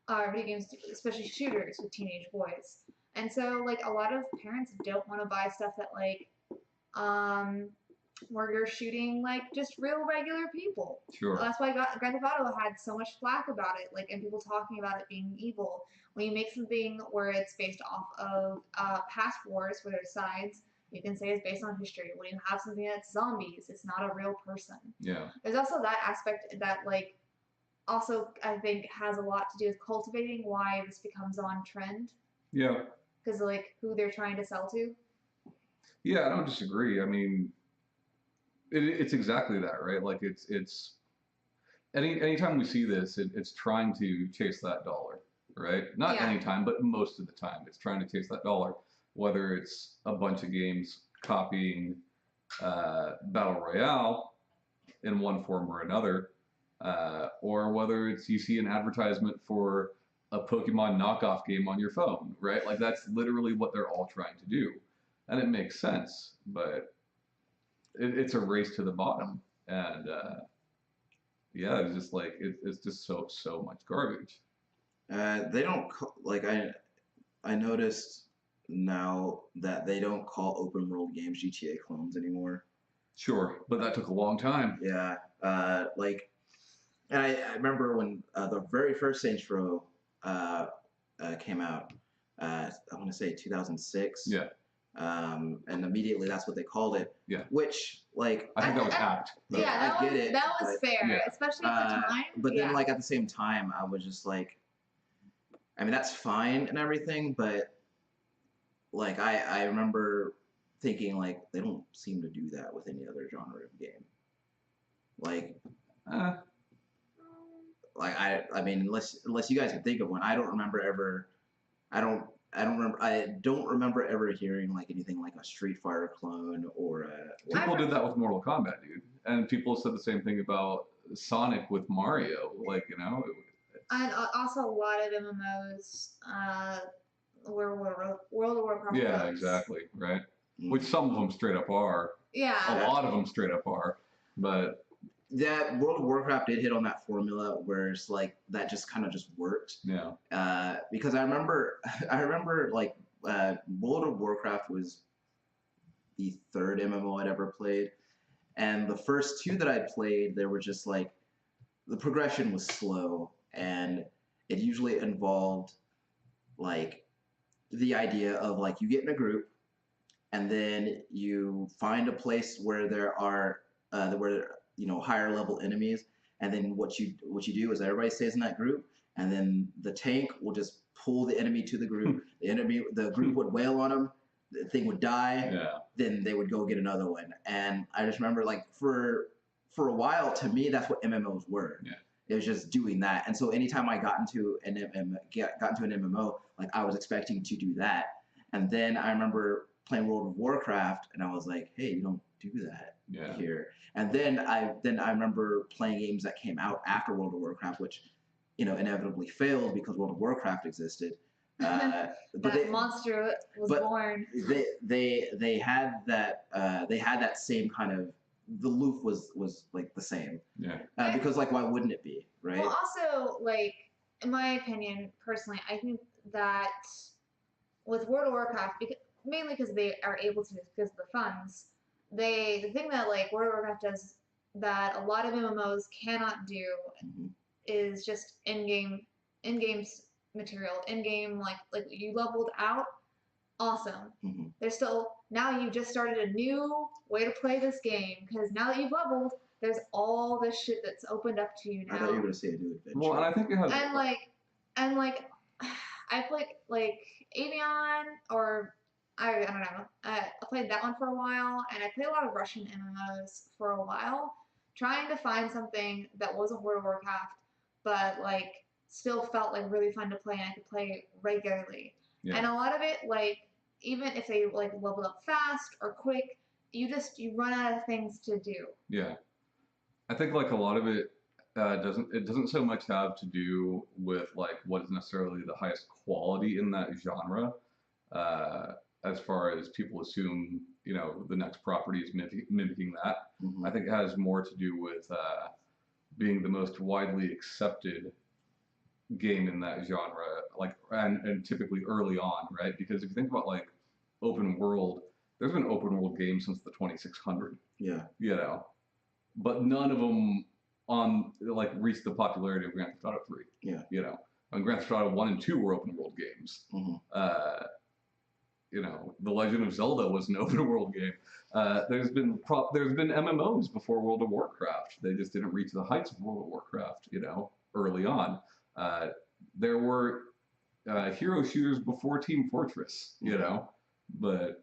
video games, especially shooters, with teenage boys. And so, a lot of parents don't want to buy stuff that, where you're shooting, just real regular people. Sure. That's why Grand Theft Auto had so much flack about it, and people talking about it being evil. When you make something where it's based off of past wars, where there's sides, you can say it's based on history. When you have something that's zombies, it's not a real person. Yeah. There's also that aspect that, also, I think, has a lot to do with cultivating why this becomes on trend. Yeah. Because who they're trying to sell to. Yeah, I don't disagree. I mean, it's exactly that, right? It's anytime we see this, it's trying to chase that dollar, right? Not anytime, but most of the time, it's trying to chase that dollar. Whether it's a bunch of games copying Battle Royale in one form or another, or whether it's you see an advertisement for a Pokemon knockoff game on your phone, right? That's literally what they're all trying to do. And it makes sense, but it's a race to the bottom. And it's just it's just so much garbage. They don't I noticed now that they don't call open world games GTA clones anymore. Sure, but that took a long time. Yeah, and I remember when the very first Saints Row came out. I want to say 2006. Yeah. And immediately that's what they called it. Yeah. Which I think that was apt. Yeah, I get it. That was fair, especially at the time. But then at the same time, I was just I mean, that's fine and everything, but I remember thinking they don't seem to do that with any other genre of game. I mean, unless you guys can think of one, I don't remember ever hearing anything like a Street Fighter clone or a. People did that with Mortal Kombat, dude, and people said the same thing about Sonic with Mario. And also a lot of MMOs, World of Warcraft. Yeah, exactly, right. Mm-hmm. Which some of them straight up are. Yeah. A lot of them straight up are, but. That World of Warcraft did hit on that formula where it's that just kind of just worked. Yeah. Because I remember World of Warcraft was the 3rd MMO I'd ever played, and the first 2 that I played, they were just the progression was slow, and it usually involved like the idea of like you get in a group and then you find a place where there are where higher level enemies, and then what you do is everybody stays in that group, and then the tank will just pull the enemy to the group. The group would wail on them, the thing would die, Yeah. then they would go get another one. And I just remember like for a while, to me that's what MMOs were. Yeah. It was just doing that, and so anytime I got into an MMO, like I was expecting to do that. And then I remember playing World of Warcraft, and I was like, hey, you don't do that here. And then I remember playing games that came out after World of Warcraft, which inevitably failed because World of Warcraft existed. But that monster was born. They had that same kind of, the loop was like the same. Yeah. Because like why wouldn't it be, right? Well, also like in my opinion, personally, I think that with World of Warcraft, mainly because they are able to, because of the funds, the thing that like World of Warcraft does that a lot of MMOs cannot do is just in-game material, in-game like you leveled out, awesome. There's still, now you've just started a new way to play this game, because now that you've leveled, there's all this shit that's opened up to you now. I thought you were gonna say a new adventure. Well, and I think it has. And like I played like Avion, or I don't know. I played that one for a while, and I played a lot of Russian MMOs for a while, trying to find something that wasn't World of Warcraft, but like still felt like really fun to play, and I could play regularly. Yeah. And a lot of it, like even if they like leveled up fast or quick, you run out of things to do. Yeah, I think like a lot of it doesn't so much have to do with like what is necessarily the highest quality in that genre, as far as people assume the next property is mimicking that. I think it has more to do with being the most widely accepted game in that genre, like and typically early on, right? Because if you think about like open world, there's been open world games since the 2600. Yeah. But none of them reached the popularity of Grand Theft Auto 3. Yeah. And Grand Theft Auto 1 and 2 were open world games. The Legend of Zelda was an open world game. There's been MMOs before World of Warcraft. They just didn't reach the heights of World of Warcraft, early on. There were hero shooters before Team Fortress, but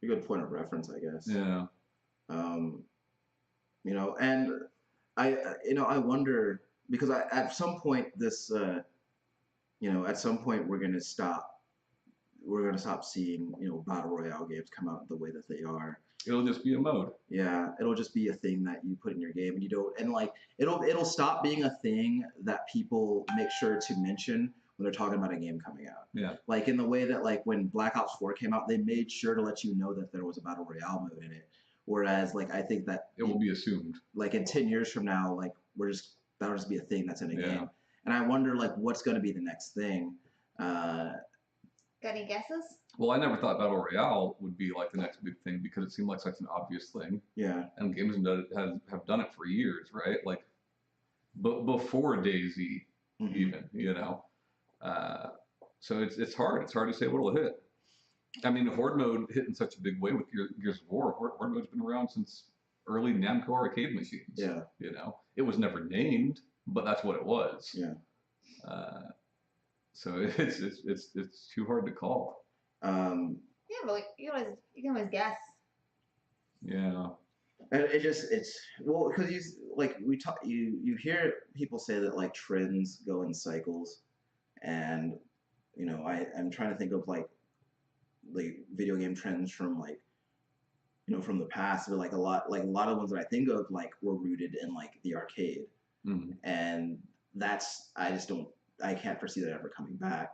a good point of reference, I guess. Yeah. And I wonder, because at some point at some point we're gonna stop seeing battle royale games come out the way that they are. It'll just be a mode. Yeah, it'll just be a thing that you put in your game, and you don't, and like it'll stop being a thing that people make sure to mention when they're talking about a game coming out. Yeah. Like in the way that like when Black Ops 4 came out, they made sure to let you know that there was a battle royale mode in it. Whereas like I think that it will be assumed. Like in 10 years from now, like that'll just be a thing that's in a game. And I wonder like what's going to be the next thing. Got any guesses? Well, I never thought Battle Royale would be like the next big thing because it seemed like such an obvious thing. Yeah. And games have done it for years, right? Like, before DayZ, even, So it's hard. It's hard to say what'll hit. I mean, Horde mode hit in such a big way with Gears of War. Horde mode's been around since early Namco arcade machines. Yeah. It was never named, but that's what it was. Yeah. So it's too hard to call. Yeah, but like, you can always guess. Yeah. And it's because you hear people say that like trends go in cycles, and I'm trying to think of like video game trends from like from the past, but like a lot of the ones that I think of like were rooted in like the arcade, and I can't foresee that ever coming back.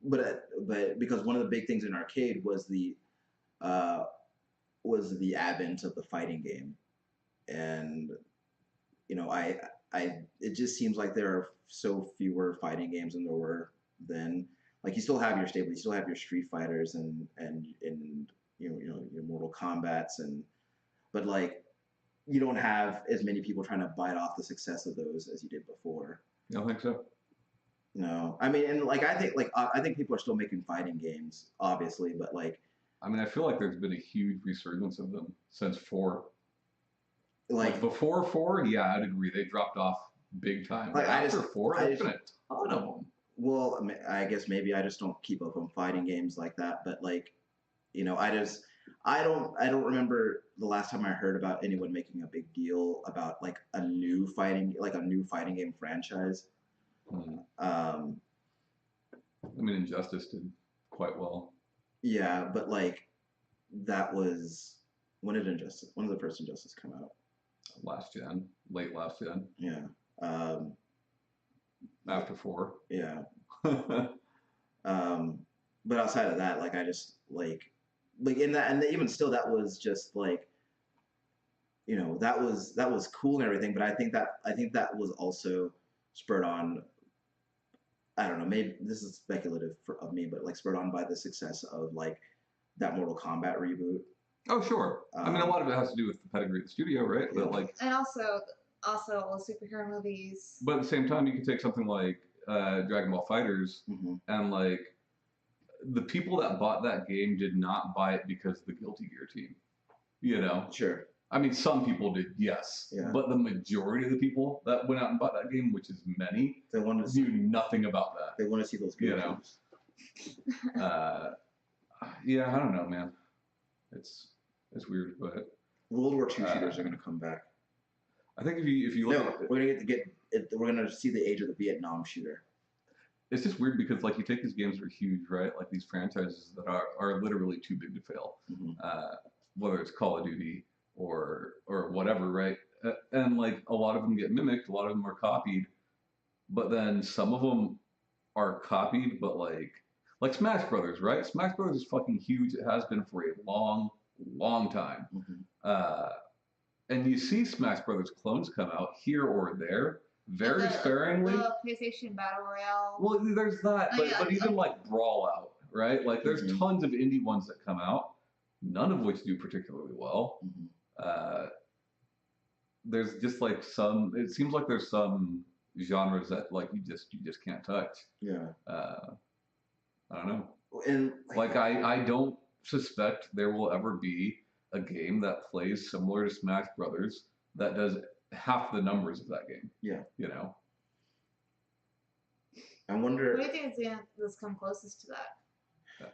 But because one of the big things in arcade was the advent of the fighting game, and it just seems like there are so fewer fighting games than there were then. Like you still have your stable, you still have your Street Fighters and your Mortal Kombats, but like you don't have as many people trying to bite off the success of those as you did before. You don't think so? No, I mean, and like I think people are still making fighting games, obviously, but like I mean, I feel like there's been a huge resurgence of them since 4. Like like before 4, yeah, I'd agree. They dropped off big time. But like after 4, I there's just been a ton of them. well, I guess maybe I just don't keep up on fighting games like that, but like I don't remember the last time I heard about anyone making a big deal about like a new fighting game franchise. Hmm. Um, I mean, Injustice did quite well yeah, but like that was when did the first Injustice come out? last gen, late last gen, Yeah. Um, after 4. yeah. Um, but outside of that, like I just like in that, and even still, that was just like that was cool and everything. But I think that was also spurred on. I don't know. Maybe this is speculative of me, but like spurred on by the success of like that Mortal Kombat reboot. Oh, sure. I mean, a Um, lot of it has to do with the pedigree of the studio, right? yeah. But like, And also all superhero movies. but at the same time, you could take something like Dragon Ball Fighters, Hmm. and like the people that bought that game did not buy it because of the Guilty Gear team. You know, Sure. I mean, some people did, yes, Yeah. but the majority of the people that went out and bought that game, which is many, They wanted to knew nothing about that. they want to see those You good know. games. Yeah, I don't know, man. It's weird, but World War II shooters are going to come back. I think if you look No, at it, we're going to get it, we're going to see the age of the Vietnam shooter. it's just weird because like you take these games that are huge, right? Like these franchises that are literally too big to fail. Hmm. Whether it's Call of Duty or whatever, right? And like a lot of them get mimicked, a lot of them are copied, but then some of them are copied, but like Smash Brothers, right? Smash Brothers is fucking huge. It has been for a long, long time. Hmm. Uh, and you see Smash Brothers clones come out here or there, very sparingly. The PlayStation Battle Royale. Well, there's that, Oh, but yeah, but even like Brawl Out, right? Like there's Mhm. tons of indie ones that come out, none of which do particularly well. Hmm. Uh, there's just like some. It seems like there's some genres that like you just can't touch. Yeah. I don't know. And Like I don't suspect there will ever be a game that plays similar to Smash Brothers that does half the numbers of that game. Yeah. You know. I What wonder. do you think is that's come closest to that?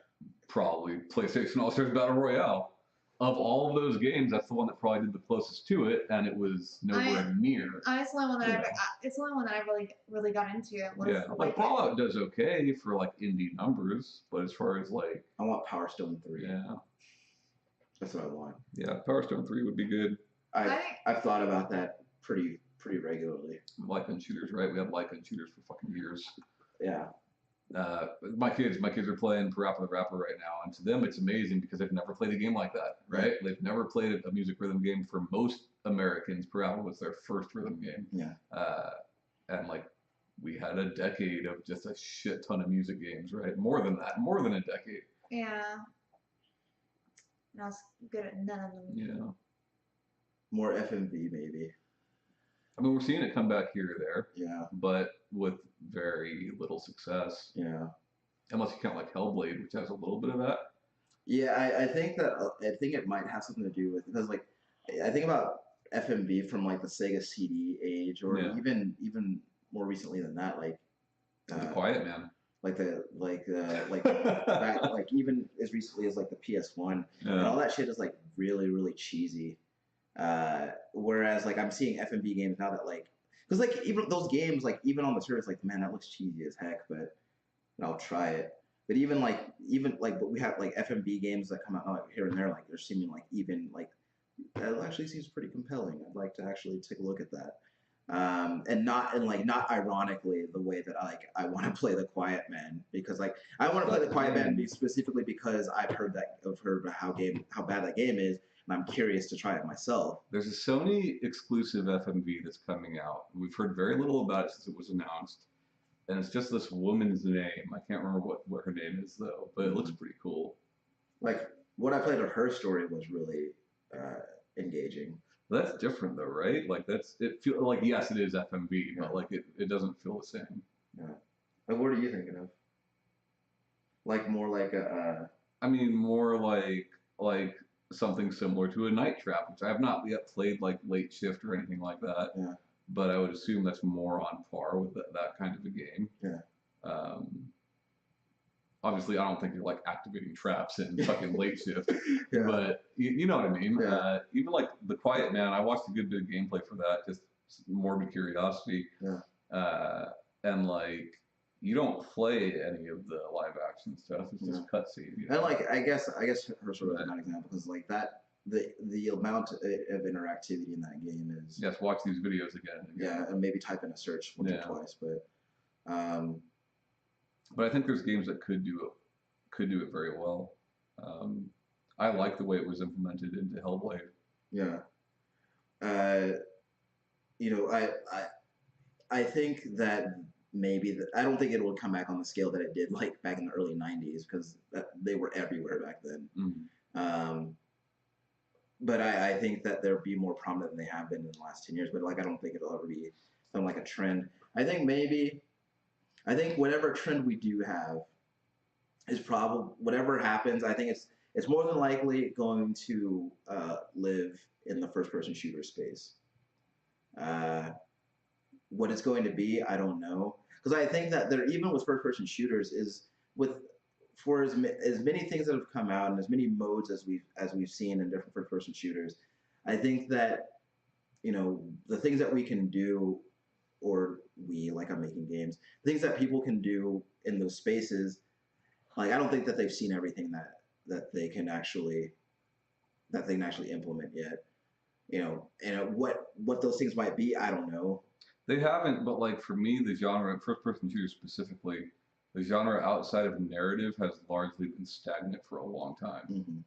Probably PlayStation All Stars Battle Royale. Of all of those games, that's the one that probably did the closest to it, and it was nowhere near. It's the only one that Yeah. it's the only one that I really got into. It was Yeah, like Fallout does okay for like indie numbers, but as far as like, I want Power Stone 3. yeah, That's what I want. Power Stone 3 would be good. I've thought about that pretty regularly. Light gun shooters, right? We had light gun shooters for fucking years. Yeah. My kids are playing Parappa the Rapper right now, and to them it's amazing because they've never played a game like that, right? They've never played a music rhythm game. For most Americans, Parappa was their first rhythm game. Yeah. And like we had a decade of just a shit ton of music games, right? More than that, more than a decade. Yeah. And I was good at none of them. Yeah. More FMV maybe. I mean, we're seeing it come back here or there. Yeah. But with very little success. Yeah. Unless you count like Hellblade, which has a little bit of that. Yeah, I think it might have something to do with because like I think about FMV from like the Sega CD age or even more recently than that, like Quiet Man. Like back, like even as recently as like the PS1 and all that shit is like really cheesy. Whereas like I'm seeing FMV games now that like because like even those games like even on the surface like man that looks cheesy as heck, but I'll try it. But even but we have like FMV games that come out like, here and there like they're seeming like even like that actually seems pretty compelling. I'd like to actually take a look at that. And not ironically the way that I want to play the Quiet Man because like I want to play the Quiet Man specifically because I've heard how bad that game is and I'm curious to try it myself. There's a Sony exclusive FMV that's coming out. We've heard very little about it since it was announced, and it's just this woman's name. I can't remember what her name is though, but it looks pretty cool. Like what I played of her story was really engaging. That's different though, right? Like it feels like yes, it is FMV, but like it doesn't feel the same. Yeah. Like, what are you thinking of? Like more like a. I mean, more like something similar to a Night Trap, which I have not yet played like Late Shift or anything like that. Yeah. But I would assume that's more on par with that kind of a game. Yeah. Um, obviously, I don't think you're like activating traps in fucking Late Shift, Yeah. but you know what I mean. Yeah. Even like The Quiet Man, I watched a good bit of gameplay for that, just morbid curiosity. Yeah. And like you don't play any of the live action stuff; it's just cutscene. You know? And like I guess her sort of an example because like that the amount of interactivity in that game is. Yes, watch these videos again. Yeah, and maybe type in a search once or twice, but. But I think there's games that could do it very well. I like the way it was implemented into Hellblade. Yeah. You know, I think that maybe I don't think it will come back on the scale that it did like back in the early '90s because they were everywhere back then. Mm-hmm. But I think that they'll be more prominent than they have been in the last 10 years. But like I don't think it'll ever be something like a trend. I think whatever trend we do have is probably whatever happens. I think it's more than likely going to live in the first-person shooter space. What it's going to be, I don't know, because I think that there, even with first-person shooters, is for as many things that have come out and as many modes as we've seen in different first-person shooters. I think that the things that we can do, or I'm making games, things that people can do in those spaces, like I don't think that they've seen everything that they can actually implement yet. And what those things might be, I don't know. They haven't, but like for me, the genre, first-person shooters specifically, the genre outside of narrative has largely been stagnant for a long time,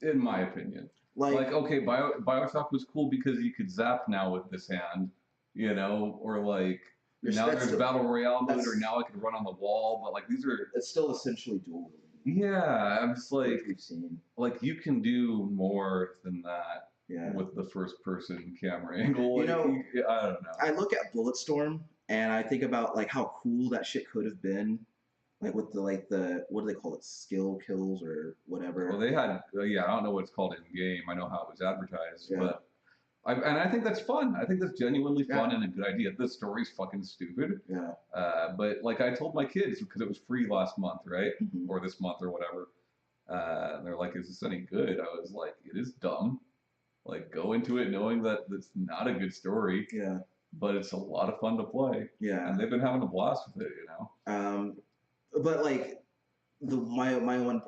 in my opinion. Like okay, Bioshock was cool because you could zap now with this hand, or like now there's Battle Royale mode, or now I can run on the wall, but like these are... It's still essentially dual. Yeah, I'm just like, we've seen. Like you can do more than that. Yeah. With the first-person camera angle, I don't know. I look at Bulletstorm and I think about like how cool that shit could have been, like with the what do they call it, skill kills or whatever. Well, they had I don't know what it's called in game. I know how it was advertised, but I think that's fun. I think that's genuinely fun and a good idea. This story's fucking stupid. Yeah. But like I told my kids because it was free last month, right, or this month or whatever. And they're like, "Is this any good?" I was like, "It is dumb." Like, go into it knowing that it's not a good story. Yeah. But it's a lot of fun to play. Yeah. And they've been having a blast with it, But like, I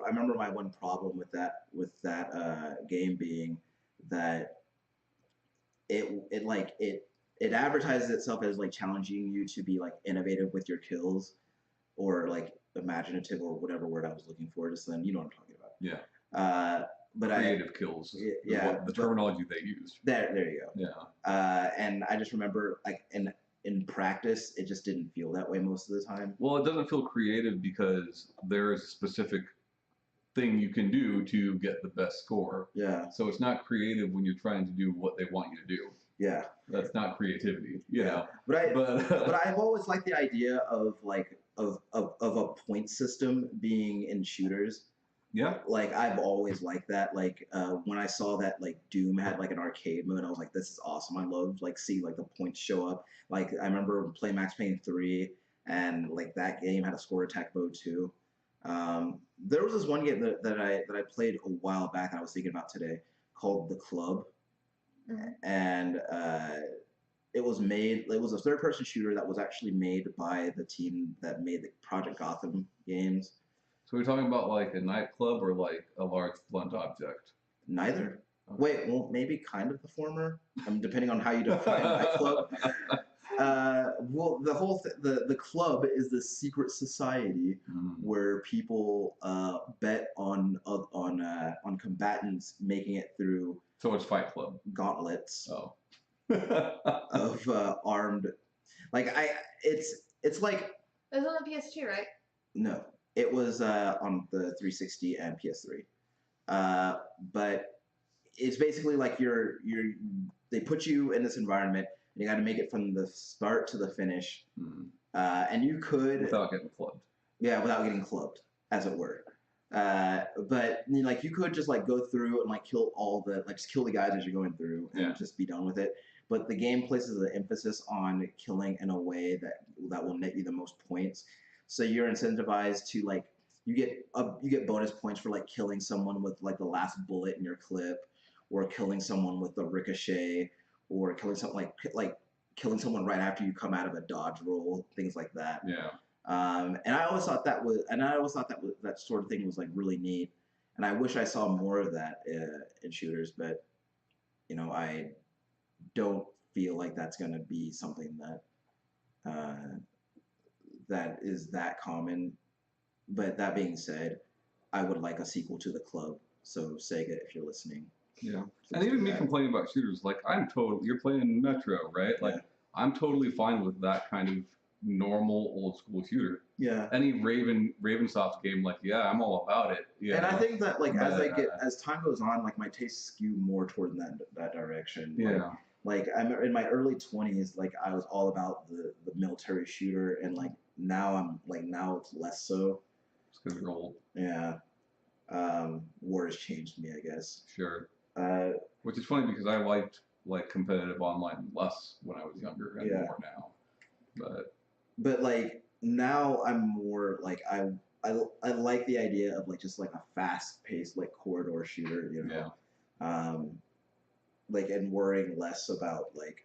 remember my one problem with that game being that it advertises itself as like challenging you to be like innovative with your kills, or like imaginative, or whatever word I was looking for. Just then, you know what I'm talking about. Yeah. But creative kills. The terminology they used. There you go. Yeah. And I just remember like in practice, it just didn't feel that way most of the time. Well, it doesn't feel creative because there's a specific thing you can do to get the best score. Yeah. So it's not creative when you're trying to do what they want you to do. Yeah. That's not creativity, you know. But I've always liked the idea of a point system being in shooters. Yeah. Like I've always liked that. Like when I saw that like Doom had like an arcade mode, I was like, this is awesome. I love like see like the points show up. Like I remember playing Max Payne 3, and like that game had a score attack mode too. There was this one game that I played a while back that I was thinking about today called The Club, and it was a third-person shooter that was actually made by the team that made the Project Gotham games. So we're talking about like a nightclub or like a large blunt object? Neither. Okay. Wait, well, maybe kind of the former. Depending on how you define nightclub. Well, the club is the secret society where people bet on combatants making it through. So it's Fight Club. Gauntlets. Oh. of armed, it's like. It was on the PS2, right? No. It was on the 360 and PS3, but it's basically like they put you in this environment and you got to make it from the start to the finish And you could without getting clubbed. yeah, without getting clubbed, as it were. But you know, like you could just like go through and like kill all the like just kill the guys as you're going through and Yeah. just be done with it. But the game places the emphasis on killing in a way that will net you the most points. So you're incentivized to like you get bonus points for like killing someone with like the last bullet in your clip, or killing someone with the ricochet, or killing something like killing someone right after you come out of a dodge roll, things like that. Yeah. And I always thought that sort of thing was like really neat, and I wish I saw more of that in shooters. But you know, I don't feel like that's going to be something that is that common. But that being said, I would like a sequel to the club. So Sega, if you're listening, Yeah. please And even do me that. complaining about shooters, like you're playing Metro, right? Like Yeah. I'm totally fine with that kind of normal old school shooter. Yeah. Any Ravensoft game, like yeah, I'm all about it. Yeah. And I think that like But, as time goes on, like my tastes skew more toward that direction. Yeah. Like I'm in my early 20s, like I was all about the military shooter, and like now it's less so. It's because you're old. Yeah. War has changed me, I guess. Sure. Uh, Which is funny because I liked like competitive online less when I was younger and Yeah. more now. but like now I'm more like I like the idea of like just like a fast paced like corridor shooter, you know. Yeah. Like and worrying less about like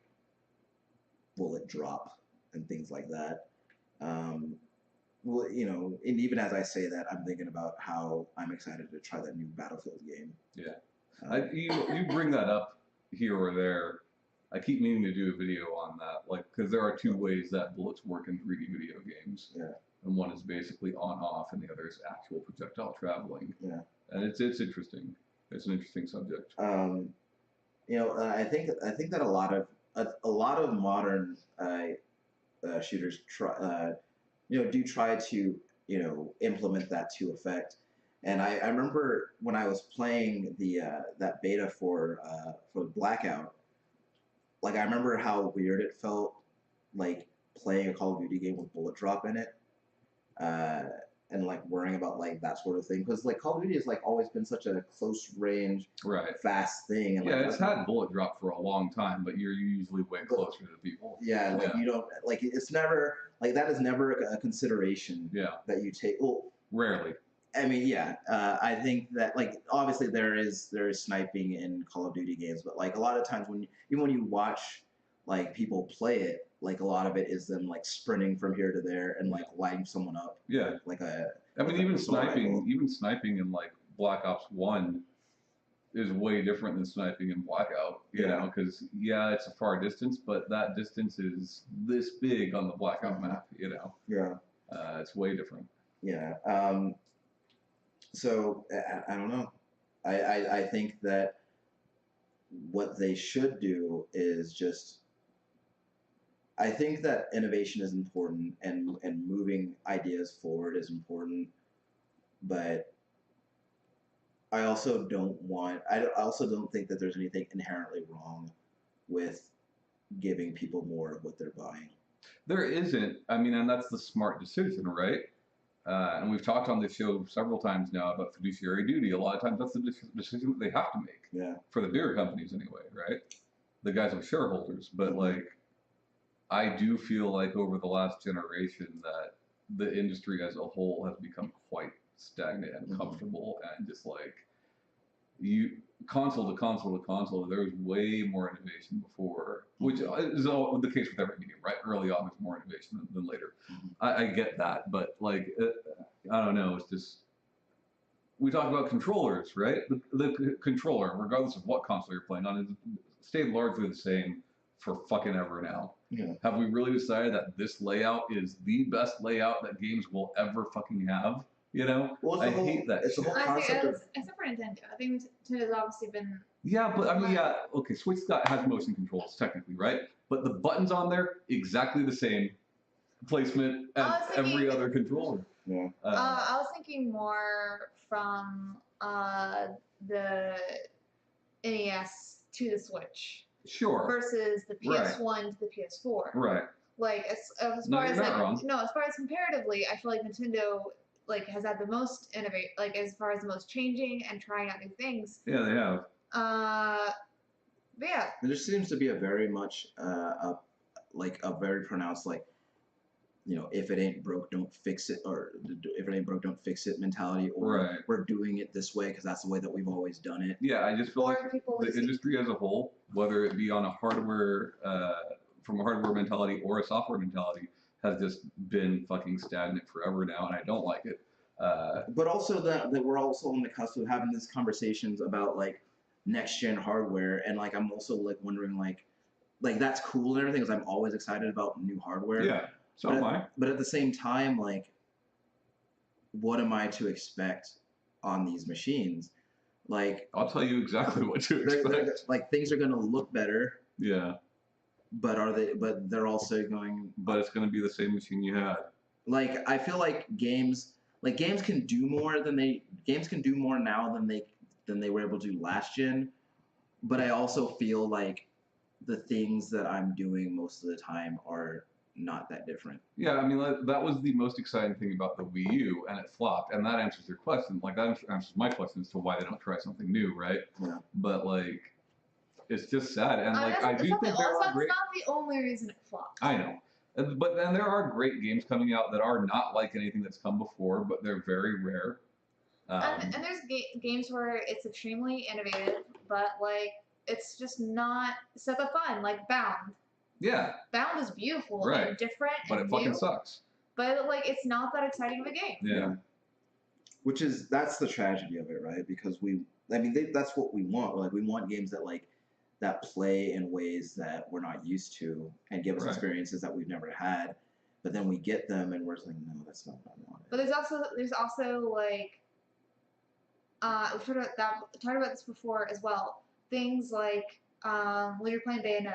bullet drop and things like that. Well, you know, and even as I say that, I'm thinking about how I'm excited to try that new Battlefield game. Yeah. You bring that up here or there. I keep meaning to do a video on that, like, because there are two ways that bullets work in 3D video games. Yeah. And one is basically on-off, and the other is actual projectile traveling. Yeah. And it's interesting. It's an interesting subject. You know, I think that a lot of modern shooters try, do try to implement that to effect. And I remember when I was playing the that beta for Blackout, like I remember how weird it felt, like playing a Call of Duty game with bullet drop in it, and like worrying about like that sort of thing, because like Call of Duty has like always been such a close range, Right. fast thing. And Yeah, like, it's had bullet drop for a long time, but you're usually way closer to people. Yeah, like Yeah. you don't like it's never like that is never a consideration Yeah. that you take. Well, Rarely. I mean, yeah, I think that like obviously there is sniping in Call of Duty games, but like a lot of times even when you watch like people play it, like a lot of it is them like sprinting from here to there and like lighting someone up. Yeah. Like a. I mean, like even a sniping in like Black Ops 1 is way different than sniping in Blackout, you know, because yeah, it's a far distance, but that distance is this big on the Blackout map, you know. Yeah. It's way different. Yeah. So I don't know. I think that what they should do is just. I think that innovation is important and moving ideas forward is important, but I also don't think that there's anything inherently wrong with giving people more of what they're buying. There isn't. I mean, and that's the smart decision, right? And we've talked on this show several times now about fiduciary duty. A lot of times that's the decision that they have to make. Yeah. For the bigger companies anyway, right? The guys with shareholders. But like, I do feel like over the last generation that the industry as a whole has become quite stagnant and comfortable and just like console to console to console, there was way more innovation before, which is the case with every medium, right? Early on, there's more innovation than later. I get that, but like, I don't know. It's just we talk about controllers, right? The controller, regardless of what console you're playing on, has stayed largely the same for fucking ever now. Yeah. Have we really decided that this layout is the best layout that games will ever fucking have? You know, well, I hate that. It's the whole concept of. Except for Nintendo, I think Nintendo's obviously been. Yeah, but I mean, yeah, okay. Switch has motion controls technically, right? But the buttons on there exactly the same placement as every other controller. Yeah. I was thinking more from the NES to the Switch. Sure. Versus the PS1 to the PS4. Right. Like as No, far you're as not like wrong. no, as far as comparatively, I feel like Nintendo like has had the most innovate, like as far as the most changing and trying out new things. Yeah, they have. Uh, but yeah, There seems to be a very much a very pronounced like, if it ain't broke, don't fix it, or if it ain't broke, don't fix it mentality, or Right. we're doing it this way because that's the way that we've always done it. Yeah, I just feel or like people the losing. industry as a whole, whether it be on a hardware, from a hardware mentality or a software mentality, has just been fucking stagnant forever now, and I don't like it. But also that we're also on the cusp of having these conversations about like next gen hardware, and like I'm also like wondering like that's cool and everything, because I'm always excited about new hardware. Yeah, so but am I. But at the same time, like, what am I to expect on these machines? Like, I'll tell you exactly what to expect. like things are gonna look better, Yeah, but are they? But they're also going. but it's going to be the same machine you had. Like, I feel like games can do more than games can do more now than they were able to do last gen. But I also feel like the things that I'm doing most of the time are not that different. Yeah, I mean that was the most exciting thing about the Wii U, and it flopped, and that answers your question. Like that answers my question as to why they don't try something new, right? Yeah. But like, it's just sad, and like I that's do think there are great. not the only reason it flopped. I know, but then there are great games coming out that are not like anything that's come before, but they're very rare. And there's games where it's extremely innovative, but like it's just not set the fun. Like Bound. Yeah. Bound is beautiful Right. and different But and it fucking new, sucks. but like it's not that exciting of a game. Yeah. That's the tragedy of it, right? Because that's what we want. Like, we want games that play in ways that we're not used to and give us Right. experiences that we've never had. But then we get them and we're just like, no, that's not what I wanted. But there's also like we've talked about this before as well. Things like when you're playing Bayonetta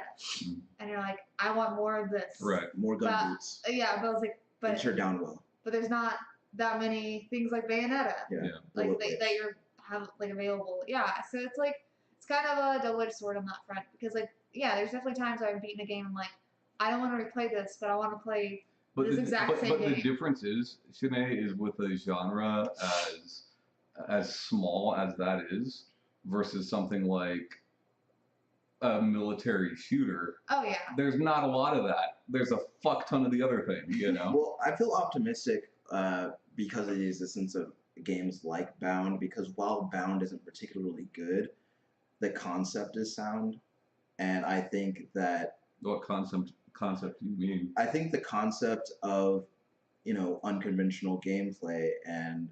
and you're like, I want more of this. Right. More gun boots. Yeah, but I was like, but things are down well. But there's not that many things like Bayonetta. Yeah. Like that you have like available. Yeah. So it's like it's kind of a double-edged sword on that front, because like yeah, there's definitely times where I've beaten a game and like I don't want to replay this, but I want to play this exact same game. But the difference is, Shanae is with a genre as small as that is versus something like a military shooter. Oh yeah. There's not a lot of that. There's a fuck ton of the other thing, you know. Well, I feel optimistic because of the existence of games like Bound. Because while Bound isn't particularly good, the concept is sound, and I think that. What concept do you mean? I think the concept of unconventional gameplay and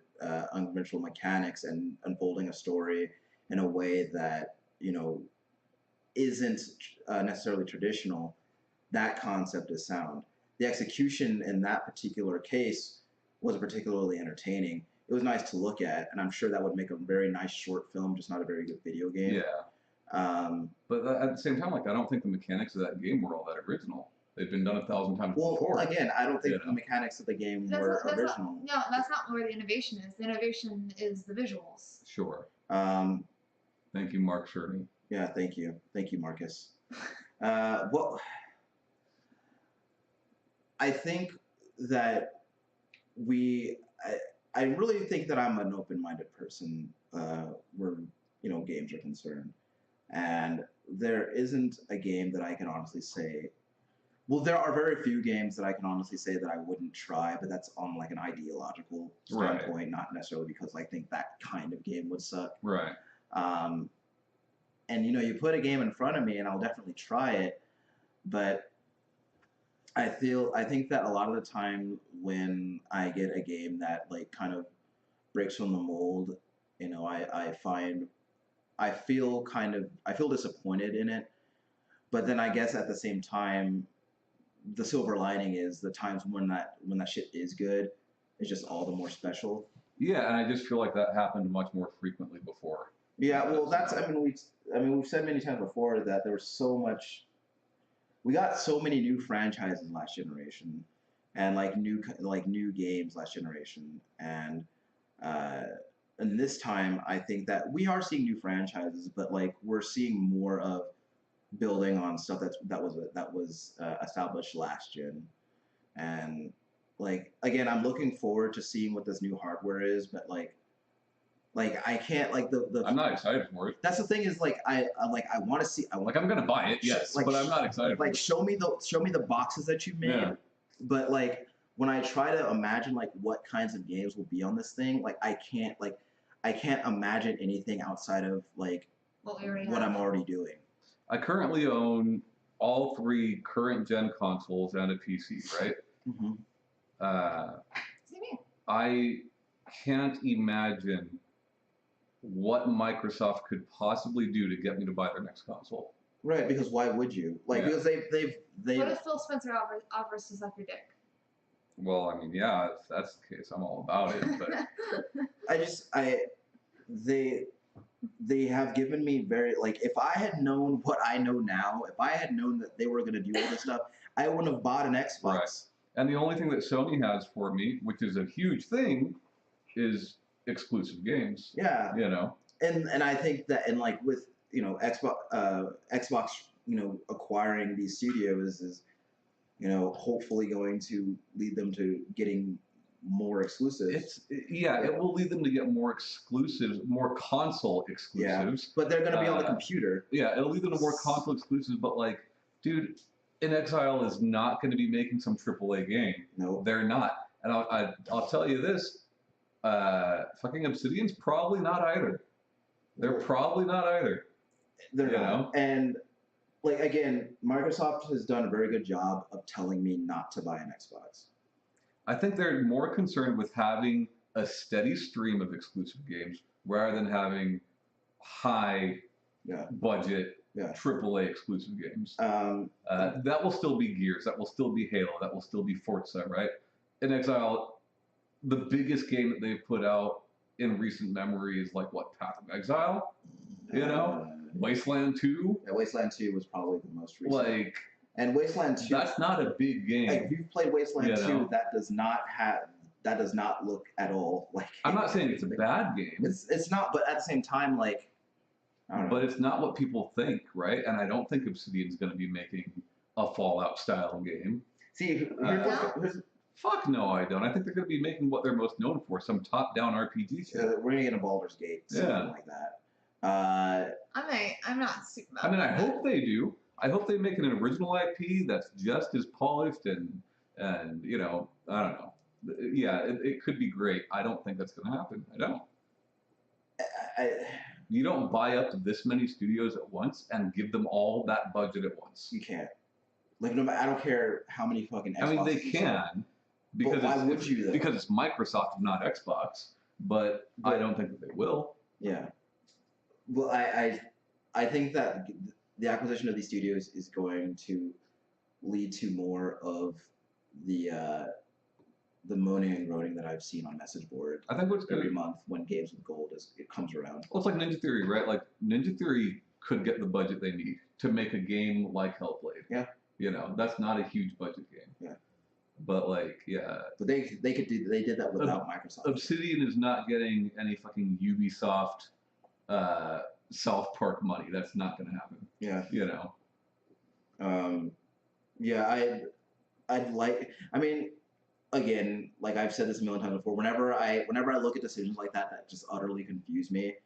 unconventional mechanics and unfolding a story in a way that isn't necessarily traditional, that concept is sound. The execution in that particular case was particularly entertaining. It was nice to look at, and I'm sure that would make a very nice short film, just not a very good video game. Yeah. But at the same time, like I don't think the mechanics of that game were all that original. They've been done 1,000 times before. Well, again, I don't think the mechanics of the game were original. No, that's not where the innovation is. The innovation is the visuals. Sure. Thank you, Mark Cerny. Yeah, thank you, Marcus. Well, I think that I really think that I'm an open-minded person where games are concerned, and there isn't a game that I can honestly say. Well, there are very few games that I can honestly say that I wouldn't try, but that's on like an ideological standpoint, not necessarily because I think that kind of game would suck. Right. And you put a game in front of me and I'll definitely try it, but I think that a lot of the time when I get a game that like kind of breaks from the mold, I feel disappointed in it, but then I guess at the same time, the silver lining is the times when that shit is good, it's just all the more special. Yeah, and I just feel like that happened much more frequently before. Yeah, well, we've said many times before that there was so much. We got so many new franchises last generation, and like new games last generation, and this time I think that we are seeing new franchises, but like we're seeing more of building on stuff that was established last gen, and like again, I'm looking forward to seeing what this new hardware is, but like I can't like the I'm not excited for it. that's the thing is like I want to see I want Like I'm gonna buy it, yes, like but I'm not excited for like it. show me the boxes that you made, Yeah. but like when I try to imagine like what kinds of games will be on this thing, like I can't imagine anything outside of like What we already what have. I'm already doing. I currently own all 3 current gen consoles and a PC, right? Mm-hmm. Same here. I can't imagine what Microsoft could possibly do to get me to buy their next console. Right, because why would you? Like Yeah. because they What if Phil Spencer offers to suck your dick? Well, I mean, yeah, if that's the case, I'm all about it. But they have given me very like if I had known what I know now, if I had known that they were gonna do all this stuff, I wouldn't have bought an Xbox. Right. And the only thing that Sony has for me, which is a huge thing, is exclusive games. Yeah. You know. And I think that and like with Xbox acquiring these studios is hopefully going to lead them to getting more exclusives. It will lead them to get more exclusives, more console exclusives. But they're going to be on the computer. Yeah, it'll lead them to more console exclusives. But like, dude, In Exile is not going to be making some AAA game. No, they're not. And I'll tell you this: fucking Obsidian's probably not either. They're probably not either. They're not. And like again, Microsoft has done a very good job of telling me not to buy an Xbox. I think they're more concerned with having a steady stream of exclusive games rather than having high budget AAA exclusive games. That will still be Gears. That will still be Halo. That will still be Forza, right? In Exile, the biggest game that they've put out in recent memory is like what, Path of Exile? Wasteland 2? Yeah, Wasteland 2 was probably the most recent. And Wasteland 2, that's not a big game. Like if you've played Wasteland 2, that does not look at all like. I'm not saying it's a bad game. It's not, but at the same time, like. I don't know. But it's not what people think, right? And I don't think Obsidian's going to be making a Fallout style game. See, fuck no, I don't. I think they're going to be making what they're most known for, some top-down RPG. We're going to get a Baldur's Gate, something like that. I'm not super. I mean, I hope they do. I hope they make an original IP that's just as polished and I don't know. Yeah, it could be great. I don't think that's going to happen. I don't. You don't buy up this many studios at once and give them all that budget at once. You can't. Like, I don't care how many fucking Xboxes. I mean, they can. Because why would you, though? Because it's Microsoft, not Xbox. But I don't think that they will. Yeah. Well, I think that the acquisition of these studios is going to lead to more of the moaning and groaning that I've seen on message board. I think what's every month when Games with Gold it comes around. Well, it's like Ninja Theory, right? Like Ninja Theory could get the budget they need to make a game like Hellblade. Yeah. That's not a huge budget game. Yeah. But like, yeah. But they did that without Microsoft. Obsidian is not getting any fucking Ubisoft South Park money. That's not going to happen. Yeah. Yeah, I'd like. I mean, again, like I've said this a million times before. Whenever I look at decisions like that just utterly confuse me.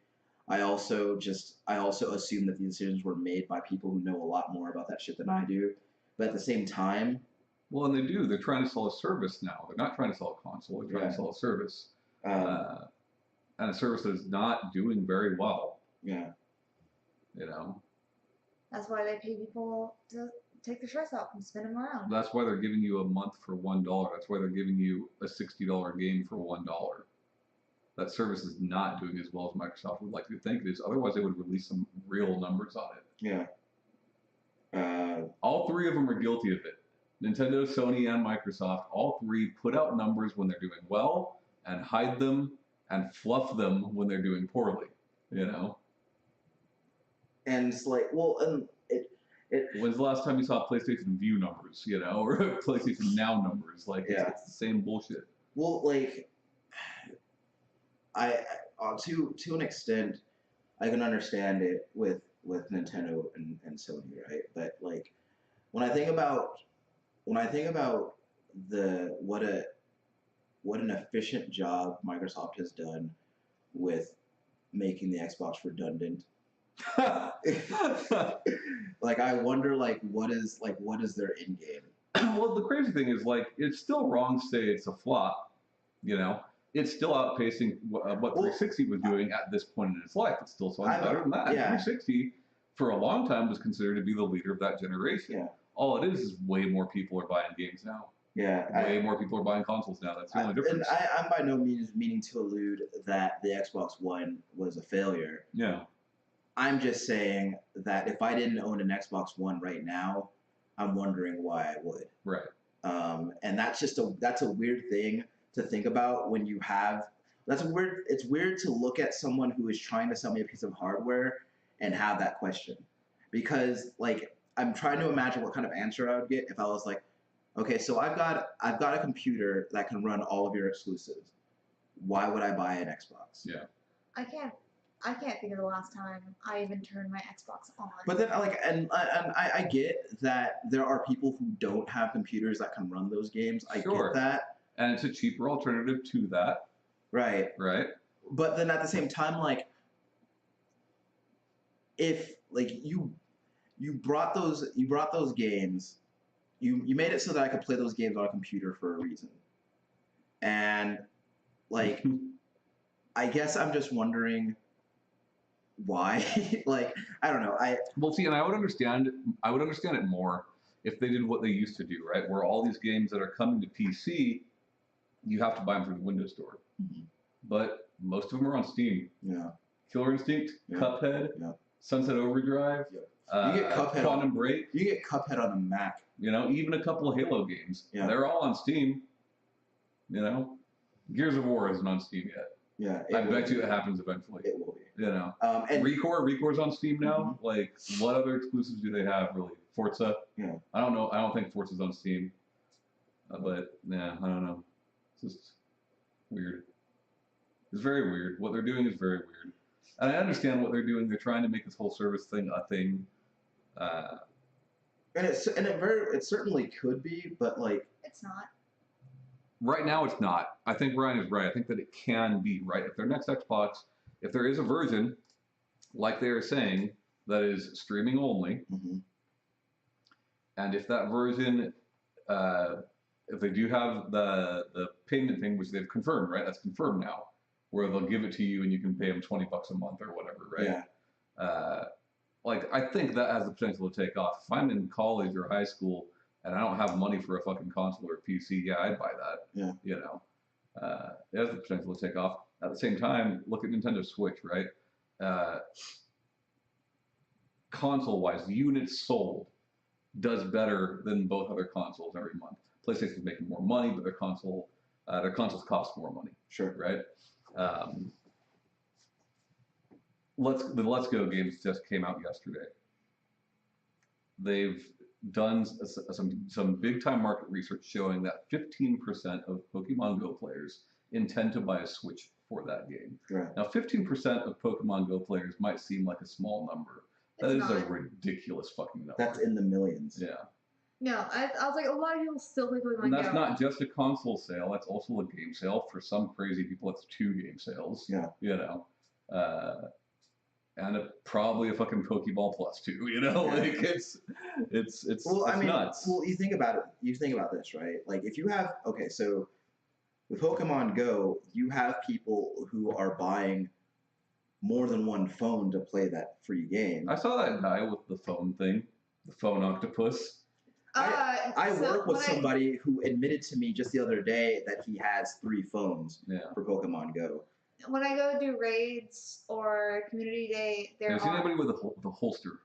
I also assume that these decisions were made by people who know a lot more about that shit than I do. But at the same time. Well, and they do. They're trying to sell a service now. They're not trying to sell a console. They're trying to sell a service. And a service that is not doing very well. Yeah. That's why they pay people to take the shirts off and spin them around. That's why they're giving you a month for $1. That's why they're giving you a $60 game for $1. That service is not doing as well as Microsoft would like to think it is. Otherwise, they would release some real numbers on it. Yeah. All 3 of them are guilty of it. Nintendo, Sony, and Microsoft, all 3 put out numbers when they're doing well and hide them and fluff them when they're doing poorly. And it's like, well, and when's the last time you saw PlayStation View numbers, or PlayStation Now numbers? Like, it's the same bullshit. Well, like, I to an extent, I can understand it with with Nintendo and Sony, right? But like when I think about the what an efficient job Microsoft has done with making the Xbox redundant. Like I wonder what is their end game? Well, the crazy thing is like it's still wrong to say it's a flop. You know, it's still outpacing what 360 was doing at this point in its life. It's still so much better than that. Yeah. 360 for a long time was considered to be the leader of that generation. Yeah. All it is way more people are buying games now. Yeah. Way more people are buying consoles now. That's the only difference. And I'm by no means meaning to allude that the Xbox One was a failure. Yeah. I'm just saying that if I didn't own an Xbox One right now, I'm wondering why I would. Right. And that's a weird thing to think about when you have. It's weird to look at someone who is trying to sell me a piece of hardware and have that question, because like I'm trying to imagine what kind of answer I would get if I was like, okay, so I've got a computer that can run all of your exclusives. Why would I buy an Xbox? Yeah. I can't think of the last time I even turned my Xbox on. But then, I get that there are people who don't have computers that can run those games. I Sure. get that. And it's a cheaper alternative to that. Right. Right. But then at the same time, like, if like you brought those games, you made it so that I could play those games on a computer for a reason, and like, I guess I'm just wondering why. Like, I don't know. Well, see, and I would understand it more if they did what they used to do, right? Where all these games that are coming to PC, you have to buy them through the Windows Store. Mm-hmm. But most of them are on Steam. Yeah. Killer Instinct, Yeah. Cuphead, Yeah. Sunset Overdrive, You get Cuphead Quantum Break. You get Cuphead on a Mac. You know, even a couple of Halo games. Yeah. They're all on Steam. You know, Gears of War isn't on Steam yet. Yeah. I bet you it happens eventually. It will be. You know, and Recore's on Steam now. Mm-hmm. Like, what other exclusives do they have, really? Forza? Yeah. I don't know. I don't think Forza's on Steam. But, yeah, I don't know. It's just weird. It's very weird. What they're doing is very weird. And I understand what they're doing. They're trying to make this whole service thing a thing. And it certainly could be, but, like... It's not. Right now, it's not. I think Ryan is right. I think that it can be, right? If their next Xbox, if there is a version, like they are saying, that is streaming only, mm-hmm. and if that version, if they do have the payment thing, which they've confirmed, right? That's confirmed now, where they'll give it to you and you can pay them $20 a month or whatever, right? Yeah. Like, I think that has the potential to take off. If I'm in college or high school and I don't have money for a fucking console or PC, yeah, I'd buy that. Yeah. You know, it has the potential to take off. At the same time, look at Nintendo Switch, right? Console-wise, units sold does better than both other consoles every month. PlayStation's making more money, but their consoles cost more money. Sure. Right? The Let's Go games just came out yesterday. They've done some big time market research showing that 15% of Pokemon Go players intend to buy a Switch for that game. Right. Now, 15% of Pokemon Go players might seem like a small number. That is a ridiculous fucking number. That's in the millions. Yeah. No, I was like, a lot of people still play Pokemon Go. And that's not just a console sale. That's also a game sale. For some crazy people, it's 2 game sales. Yeah. You know. And probably a fucking Pokeball Plus too, you know, like it's nuts. Well, you think about it. You think about this, right? Like if you have so with Pokemon Go, you have people who are buying more than one phone to play that free game. I saw that guy with the phone thing, the phone octopus. I work with somebody who admitted to me just the other day that he has 3 phones for Pokemon Go. When I go do raids or community day, Have you seen anybody with the holster?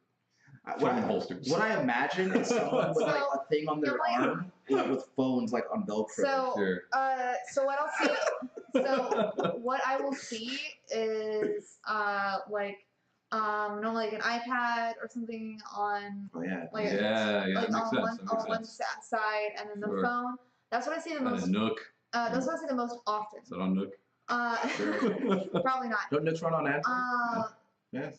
Holsters. What I imagine is someone with like a thing on their arm with phones like on Velcro. So, so what I'll see, so what I will see is normally like an iPad or something on like on one side, and then the phone. That's what I see the most. And a Nook. That's what I see the most often. Is that on Nook? Probably not. Don't Nooks run on Android? Yes.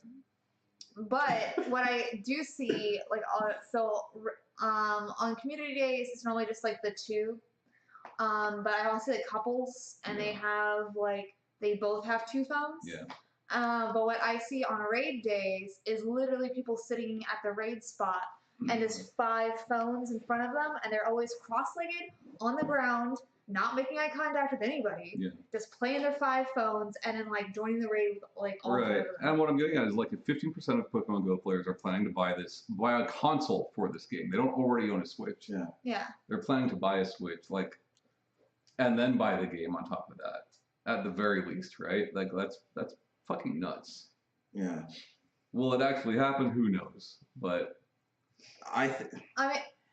But what I do see, like, on community days, it's normally just like the two. But I also see like couples, and they have like they both have two phones. Yeah. But what I see on raid days is literally people sitting at the raid spot and just 5 phones in front of them, and they're always cross-legged on the ground, not making eye contact with anybody, just playing their 5 phones, and then like joining the raid with like all 4 of them. And what I'm getting at is like if 15% of Pokemon Go players are planning to buy a console for this game, they don't already own a Switch. Yeah. They're planning to buy a Switch, like, and then buy the game on top of that, at the very least, right? Like that's fucking nuts. Yeah. Will it actually happen? Who knows? But I think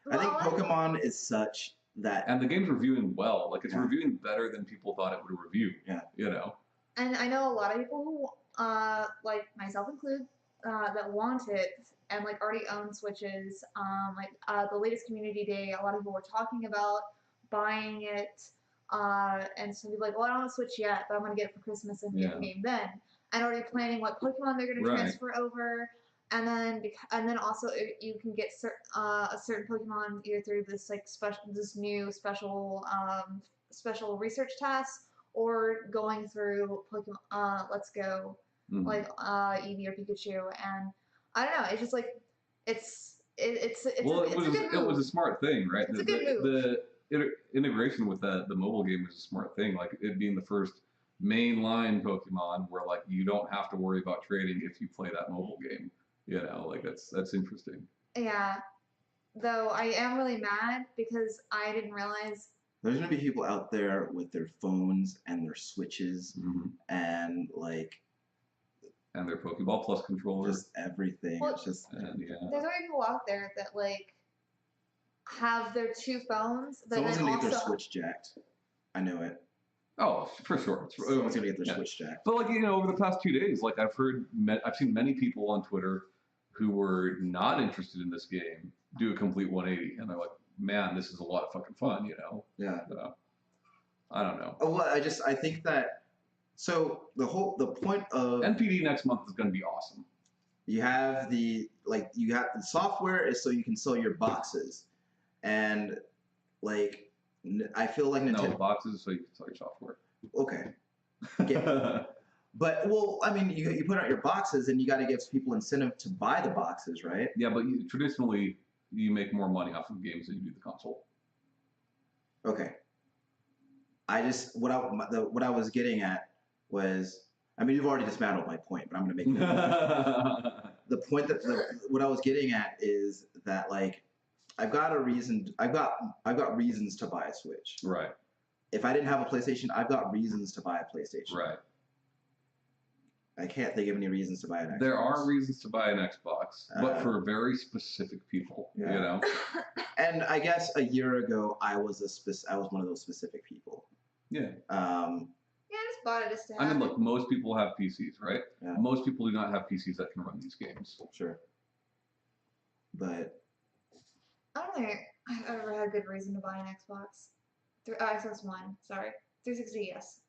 Pokemon is such that, and the game's reviewing well. Like it's reviewing better than people thought it would review. Yeah. You know. And I know a lot of people who, like myself included, that want it and like already own Switches. The latest community day, a lot of people were talking about buying it. And some people like, well, I don't have a Switch yet, but I'm gonna get it for Christmas and get the game then. And already planning what Pokemon they're gonna transfer over, and then also you can get a certain Pokemon either through this like new special research task, or going through Pokemon Let's Go, like Eevee or Pikachu, and I don't know. It's just like it's a good move. It was a smart thing, right? It's a good move. The integration with the mobile game was a smart thing. Like it being the first mainline Pokemon where like you don't have to worry about trading if you play that mobile game. You know, like that's interesting. Yeah. Though I am really mad because I didn't realize there's gonna be people out there with their phones and their Switches and like and their Pokeball Plus controller. Just everything. Well, it's just there's already people out there that like have their 2 phones. But someone's then gonna also, get their Switch jacked. I know it. Oh, for sure. Someone's gonna get their Switch jacked. But like over the past 2 days, like I've seen many people on Twitter who were not interested in this game do a complete 180, and they're like, "Man, this is a lot of fucking fun," you know? Yeah. I don't know. Oh, well, I think that. So the point of NPD next month is going to be awesome. You have the software is so you can sell your boxes, and like I feel like Nintendo. No, boxes so you can sell your software. Okay. But well, I mean, you put out your boxes, and you got to give people incentive to buy the boxes, right? Yeah, but traditionally you make more money off of games than you do the console. Okay. What I was getting at was, I mean, you've already dismantled my point, but I'm going to make it. The point what I was getting at is that like I've got reasons to buy a Switch. Right. If I didn't have a PlayStation, I've got reasons to buy a PlayStation. Right. I can't think of any reasons to buy an Xbox. There are reasons to buy an Xbox, but for very specific people, you know. And I guess a year ago, I was one of those specific people. Yeah. I just bought it just to have I mean, look, most people have PCs, right? Yeah. Most people do not have PCs that can run these games. Sure. But I don't think I've ever had a good reason to buy an Xbox. Xbox One, sorry. 360, yes.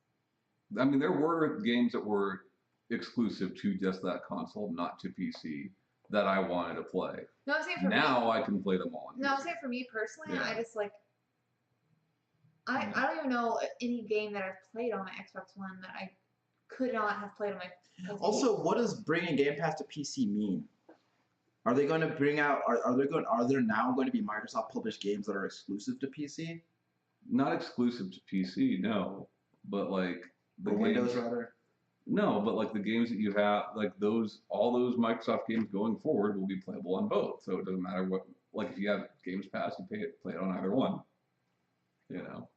I mean, there were games that were exclusive to just that console, not to PC, that I wanted to play. No, I'm saying for now I can play them all on No, PC. I'm saying for me personally, I just like I don't even know any game that I've played on my Xbox One that I could not have played on my PC. Also, what does bringing Game Pass to PC mean? Are they going to bring out? Are there now going to be Microsoft published games that are exclusive to PC? Not exclusive to PC, no. But like the Windows rather. No, but like the games that you have, like all those Microsoft games going forward will be playable on both. So it doesn't matter what. Like if you have Games Pass, you play it on either one. You know.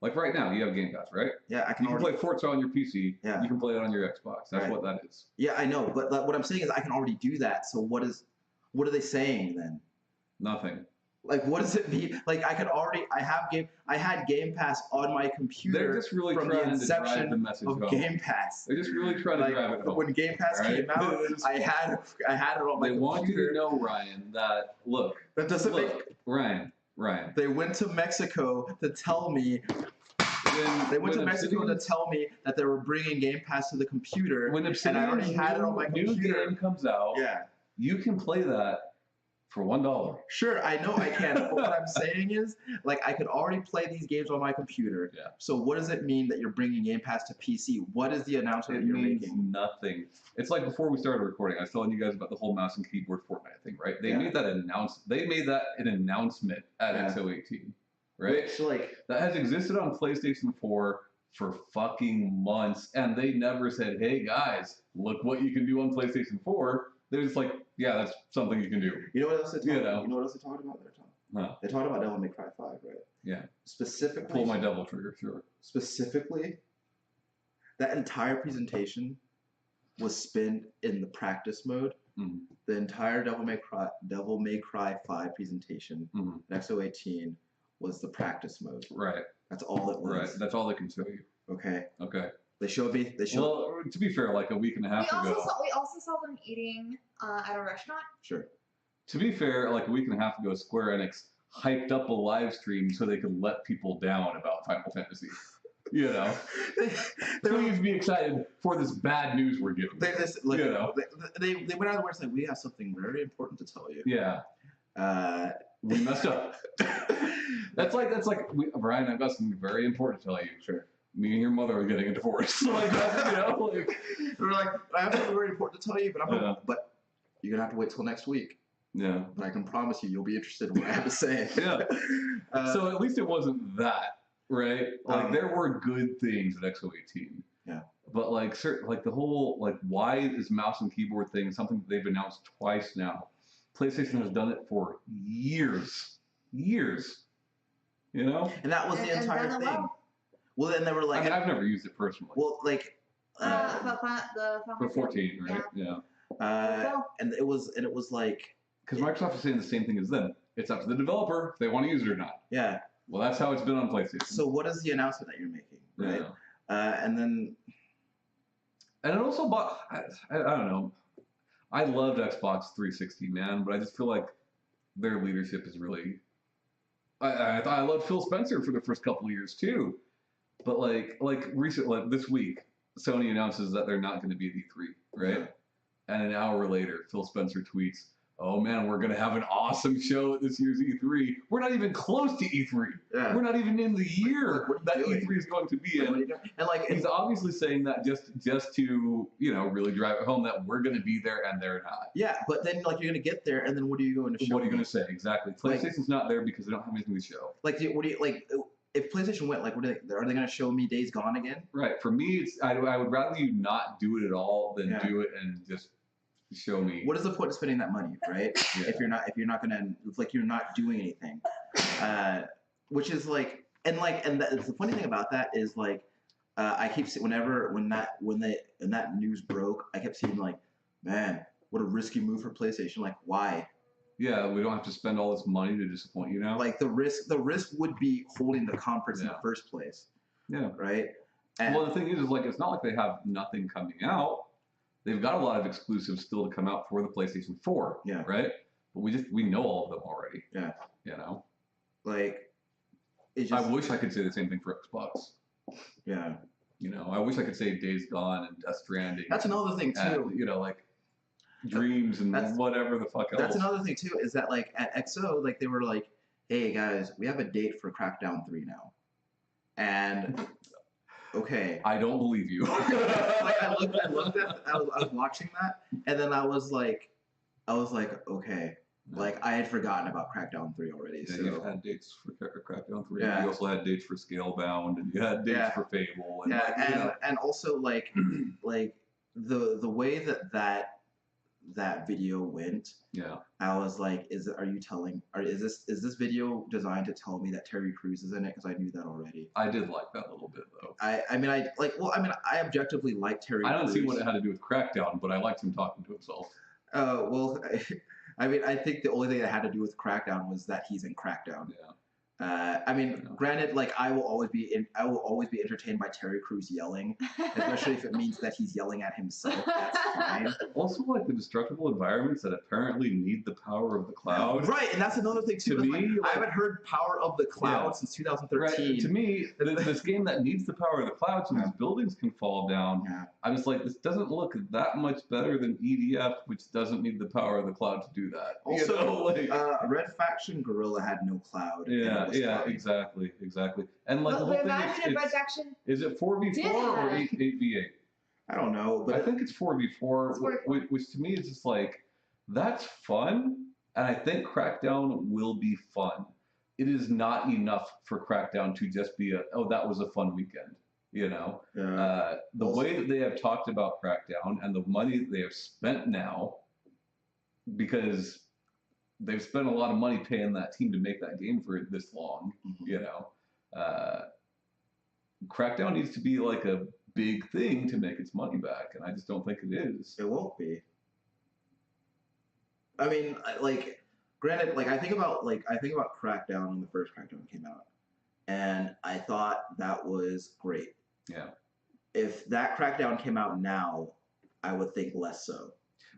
Like right now, you have Game Pass, right? Yeah, you can play Forza on your PC. Yeah. You can play it on your Xbox. That's what that is. Yeah, I know, but what I'm saying is I can already do that. So what are they saying then? Nothing. Like, what does it mean? Like, I had Game Pass on my computer. They're just really from trying the to drive inception the message of home. Game Pass. They're just really trying to drive it home. When Game Pass came out, I had it on my computer. They want you to know, Ryan, that that doesn't make Ryan. They went to Mexico to tell me, They went to when Mexico to Obsidian's- tell me that they were bringing Game Pass to the computer, when and I already had it on my new computer. game comes out, Yeah, you can play that for $1. sure, I know I can. But what I'm saying is, like, I could already play these games on my computer. Yeah. So what does it mean that you're bringing Game Pass to PC? What is the announcement It that you're means making? nothing. It's like before we started recording, I was telling you guys about the whole mouse and keyboard Fortnite thing, right? They Yeah. made that an announcement at Yeah. XO18, right? Which, like, That has existed on PlayStation 4 for fucking months, and they never said, "Hey guys, look what you can do on PlayStation 4." They're just like, "Yeah, that's something you can do." you know what else they talked You about? know. You know what else they talked about there, Tom? Huh. They talked about Devil May Cry 5, right? Yeah. Specifically, Pull my double trigger, sure. specifically, that entire presentation was spent in the practice mode. Mhm. The entire Devil May Cry 5 presentation Mhm. in XO18 was the practice mode. Right. That's all it was. Right. That's all they can show you. Okay. Okay. They showed me. They showed. Well, to be fair, like a week and a half ago. We also saw them eating at a restaurant. Sure. To be fair, like a week and a half ago, Square Enix hyped up a live stream so they could let people down about Final Fantasy. You know, they were. please be excited for this bad news we're giving. They, this, like, You know. they went out of the words like, we have something very important to tell you. Yeah, we messed up. That's like Brian, I've got something very important to tell you. Sure. Me and your mother are getting a divorce. Like that's, you know, like They were like, I have something very important to tell you, Yeah. but you're gonna have to wait till next week. yeah. But I can promise you, you'll be interested in what I have to say. Yeah. Uh, So at least it wasn't that, right? Like Um, there were good things at XO18. Yeah. But like certain, like the whole like why is mouse and keyboard thing something that they've announced twice now? PlayStation has done it for years. You know? and that was the And entire done it thing. Well, then they were like, I mean, I've never used it personally. well, like, The Final For Fantasy. 14, right? Yeah. and it was like, Because Microsoft is saying the same thing as them. It's up to the developer if they want to use it or not. yeah. Well, that's how it's been on PlayStation. So what is the announcement that you're making, right? Yeah. And then And it also bought, I don't know. I loved Xbox 360, man, but I just feel like their leadership is really. I loved Phil Spencer for the first couple of years too, but like this week, Sony announces that they're not going to be at E3, right? Yeah. And an hour later, Phil Spencer tweets, "Oh man, we're going to have an awesome show at this year's E3. We're not even close to E3. yeah. We're not even in the year What are that you doing? E3 is going to be Like, what are in." you doing? And like, He's obviously saying that just to really drive it home that we're going to be there and they're not. yeah, but then like you're gonna get there, and then what are you going to show? What are you me? going to say exactly? Like- PlayStation's not there because they don't have anything to show. Like, what do you like? If PlayStation went, like, what are they gonna show me? Days Gone again? Right. For me, it's I would rather you not do it at all than Yeah. do it and just show me. What is the point of spending that money, right? Yeah. If you're not gonna, like, you're not doing anything, which is like, and the funny thing about that is like, I keep seeing when that news broke, I kept seeing like, man, what a risky move for PlayStation. Like, why? Yeah, we don't have to spend all this money to disappoint you now. Like the risk would be holding the conference in Yeah. the first place, Yeah. right? And Well, the thing is like it's not like they have nothing coming out. They've got a lot of exclusives still to come out for the PlayStation 4. Yeah. Right. But we know all of them already. Yeah. You know. like, it's just, I wish I could say the same thing for Xbox. yeah. You know, I wish I could say Days Gone and Death Stranding. That's another thing too. and, like Dreams and That's- whatever the fuck else. That's another thing too, is that like at XO, like they were like, hey guys, we have a date for Crackdown 3 now. And okay. I don't believe you. Like I was watching that, and then I was like, okay. Like I had forgotten about Crackdown 3 already. Yeah, So you've had dates for Crackdown 3. Yeah. You also had dates for Scalebound, and you had dates Yeah. for Fable. And, yeah, like, you know, and also like the way that video went, yeah. I was like, is this video designed to tell me that Terry Crews is in it? Because I knew that already. I did like that a little bit, though. I objectively like Terry I don't Crews. see what it had to do with Crackdown, but I liked him talking to himself. Well, I mean, I think the only thing that had to do with Crackdown was that he's in Crackdown. Yeah. I mean, granted, like I will always be entertained by Terry Crews yelling, especially if it means that he's yelling at himself. That's fine. Also, like the destructible environments that apparently need the power of the cloud. Right, and that's another thing too. To me, I haven't heard "Power of the Cloud" since 2013. Right. To me, this game that needs the power of the cloud so these buildings can fall down. Yeah. I was like, this doesn't look that much better than EDF, which doesn't need the power of the cloud to do that. Also, Red Faction Guerrilla had no cloud. Yeah, exactly. And like the whole thing imagine if Red Faction is it 4v4 or 8v8? I don't know, but I think it's 4v4, which to me is just like, that's fun, and I think Crackdown will be fun. It is not enough for Crackdown to just be that was a fun weekend, you know? The way that they have talked about Crackdown and the money that they have spent now, because they've spent a lot of money paying that team to make that game for this long, you know? Crackdown needs to be like a big thing to make its money back, and I just don't think it is. It won't be. I mean, like, granted, like I think about Crackdown when the first Crackdown came out, and I thought that was great. Yeah. If that Crackdown came out now, I would think less so.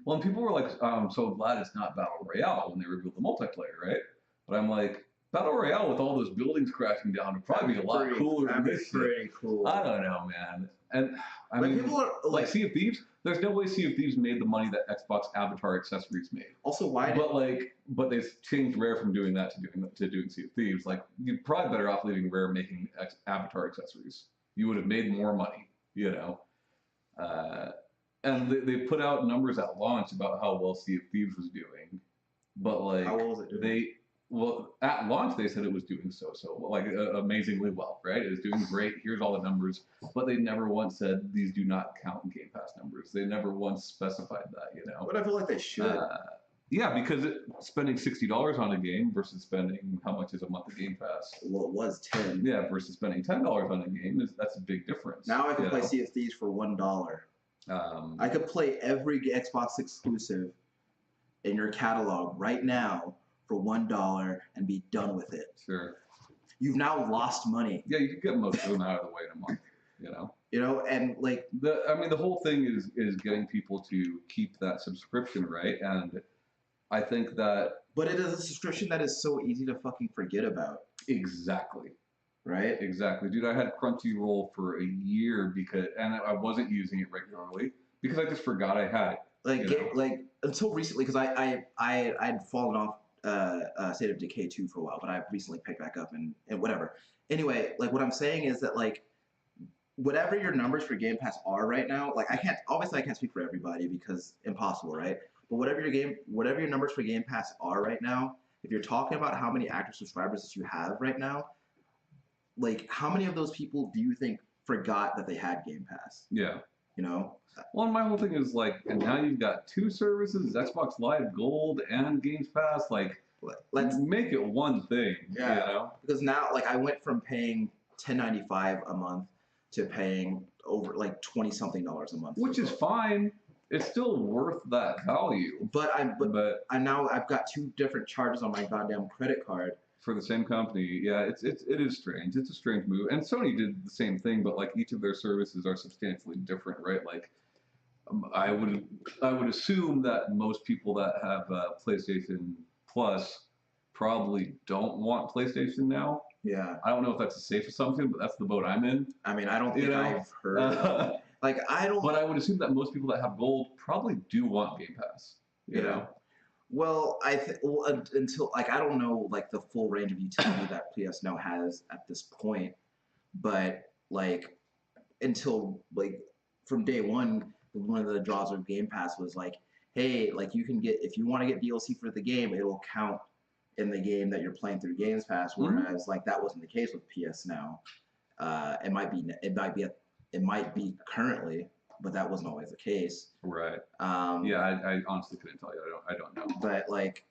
Well, and people were like, I'm so glad it's not Battle Royale when they revealed the multiplayer, right? But I'm like, Battle Royale with all those buildings crashing down would probably be a lot cooler than this. Pretty cool. I don't know, man. And I mean, people are like Sea of Thieves. There's no way Sea of Thieves made the money that Xbox Avatar accessories made. Also, why? But they've changed Rare from doing that to doing Sea of Thieves. Like, you're probably better off leaving Rare making Avatar accessories. You would have made more money, you know. And they put out numbers at launch about how well Sea of Thieves was doing, but like how well was it doing? At launch they said it was doing amazingly well, right? It was doing great. Here's all the numbers, but they never once said these do not count Game Pass numbers. They never once specified that, you know. But I feel like they should. Yeah, because spending $60 on a game versus spending how much is a month of Game Pass? Well, it was $10. Yeah, versus spending $10 on a game that's a big difference. Now I can play Sea of Thieves for $1. I could play every Xbox exclusive in your catalog right now for $1 and be done with it. Sure. You've now lost money. Yeah, you could get most of them out of the way in a month, you know? You know, and like... the whole thing is getting people to keep that subscription, right? And I think that... But it is a subscription that is so easy to fucking forget about. Exactly. Right? Exactly. Dude, I had Crunchyroll for a year and I wasn't using it regularly because I just forgot I had it. Like until recently, because I'd fallen off State of Decay 2 for a while, but I've recently picked back up and whatever. Anyway, like what I'm saying is that like whatever your numbers for Game Pass are right now, like I can't speak for everybody because impossible, right? But whatever your numbers for Game Pass are right now, if you're talking about how many active subscribers that you have right now, like how many of those people do you think forgot that they had Game Pass? Yeah. You know? Well, and my whole thing is like, and now you've got two services, Xbox Live Gold and Games Pass. Like, let's make it one thing. Yeah. You know? Because now, like, I went from paying $10.95 a month to paying over like $20-something a month, which is fine. It's still worth that value. But I've got two different charges on my goddamn credit card. For the same company, yeah, it is strange. It's a strange move, and Sony did the same thing, but like each of their services are substantially different, right? Like, I would assume that most people that have PlayStation Plus probably don't want PlayStation now. Yeah. I don't know if that's a safe assumption, but that's the boat I'm in. I mean, I don't think I've heard. Like, I don't. But I would assume that most people that have Gold probably do want Game Pass. You know. Well, until like I don't know like the full range of utility that PS Now has at this point, but like until like from day one of the draws of Game Pass was like, hey, like you can get if you want to get DLC for the game, it'll count in the game that you're playing through Games Pass. Whereas like that wasn't the case with PS Now. It might be currently. But that wasn't always the case. Right. Yeah, I honestly couldn't tell you. I don't know. But like,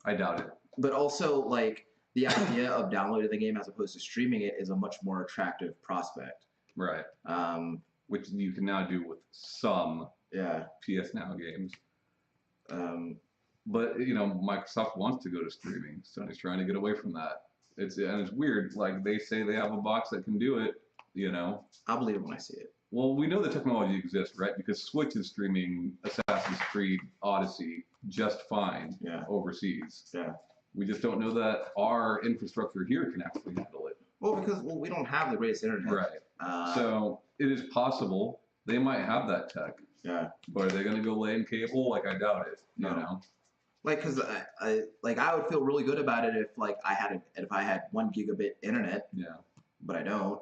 I doubt it. But also like the idea of downloading the game as opposed to streaming it is a much more attractive prospect. Right. Which you can now do with some PS Now games. But you know, Microsoft wants to go to streaming. Sony's trying to get away from that. it's weird. Like they say they have a box that can do it. You know. I'll believe it when I see it. Well, we know the technology exists, right? Because Switch is streaming Assassin's Creed Odyssey just fine overseas. Yeah. We just don't know that our infrastructure here can actually handle it. Well, because we don't have the greatest internet. Right. So it is possible they might have that tech. Yeah. But are they going to go lay in cable? Like, I doubt it. No. You know. Like, cause I would feel really good about it if like I had 1 gigabit internet. Yeah. But I don't,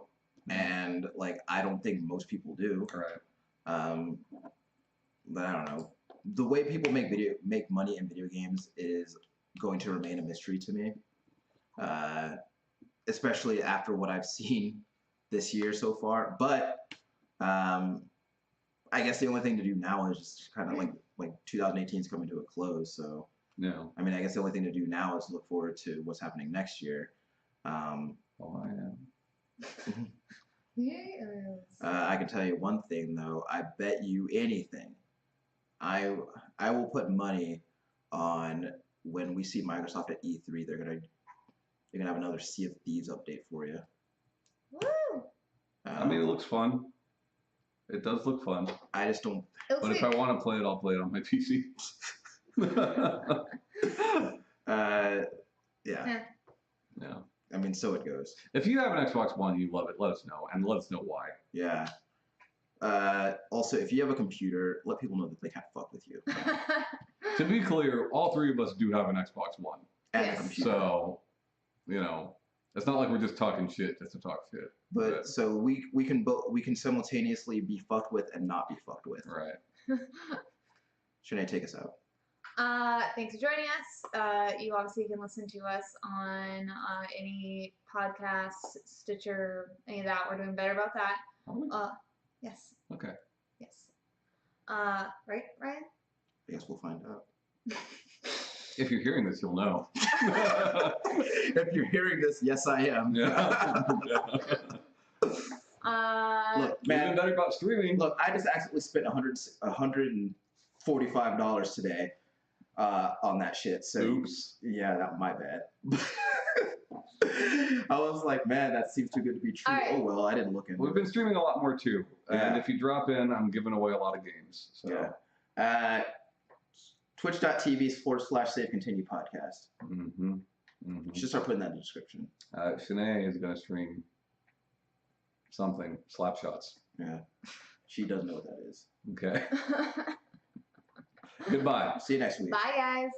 and like I don't think most people do. Right. But I don't know. The way people make money in video games is going to remain a mystery to me. Especially after what I've seen this year so far. But I guess the only thing to do now is just kind of like 2018 is coming to a close. So No. I mean, I guess the only thing to do now is look forward to what's happening next year. Oh, I am. Yes. I can tell you one thing though. I bet you anything. I will put money on when we see Microsoft at E3. They're gonna have another Sea of Thieves update for you. Woo! I mean, it looks fun. It does look fun. I just don't. But if I want to play it, I'll play it on my PC. Yeah. Yeah. I mean, so it goes. If you have an Xbox One, you love it. Let us know, and let us know why. Yeah. Also, if you have a computer, let people know that they can't fuck with you. To be clear, all three of us do have an Xbox One. And Yes. a computer. So, you know, it's not like we're just talking shit just to talk shit. But so we can simultaneously be fucked with and not be fucked with. Right. Sinead, take us out. Thanks for joining us. You obviously can listen to us on any podcast, Stitcher, any of that. We're doing better about that. Yes. Okay. Yes. Right, Ryan? I guess we'll find out. If you're hearing this, you'll know. If you're hearing this, yes, I am. Yeah. Look, We've man. been better about streaming. Look, I just accidentally spent $145 today on that shit. So Oops. yeah, that my bad. I was like, man, that seems too good to be true. All right. Oh well, I didn't look into We've it. been streaming a lot more too. And Yeah. if you drop in, I'm giving away a lot of games. So. Yeah. Twitch.tv/Save Continue Podcast. Mm-hmm. Mm-hmm. You should start putting that in the description. Shanae is going to stream something, slap shots. Yeah. She doesn't know what that is. Okay. Goodbye. See you next week. Bye, guys.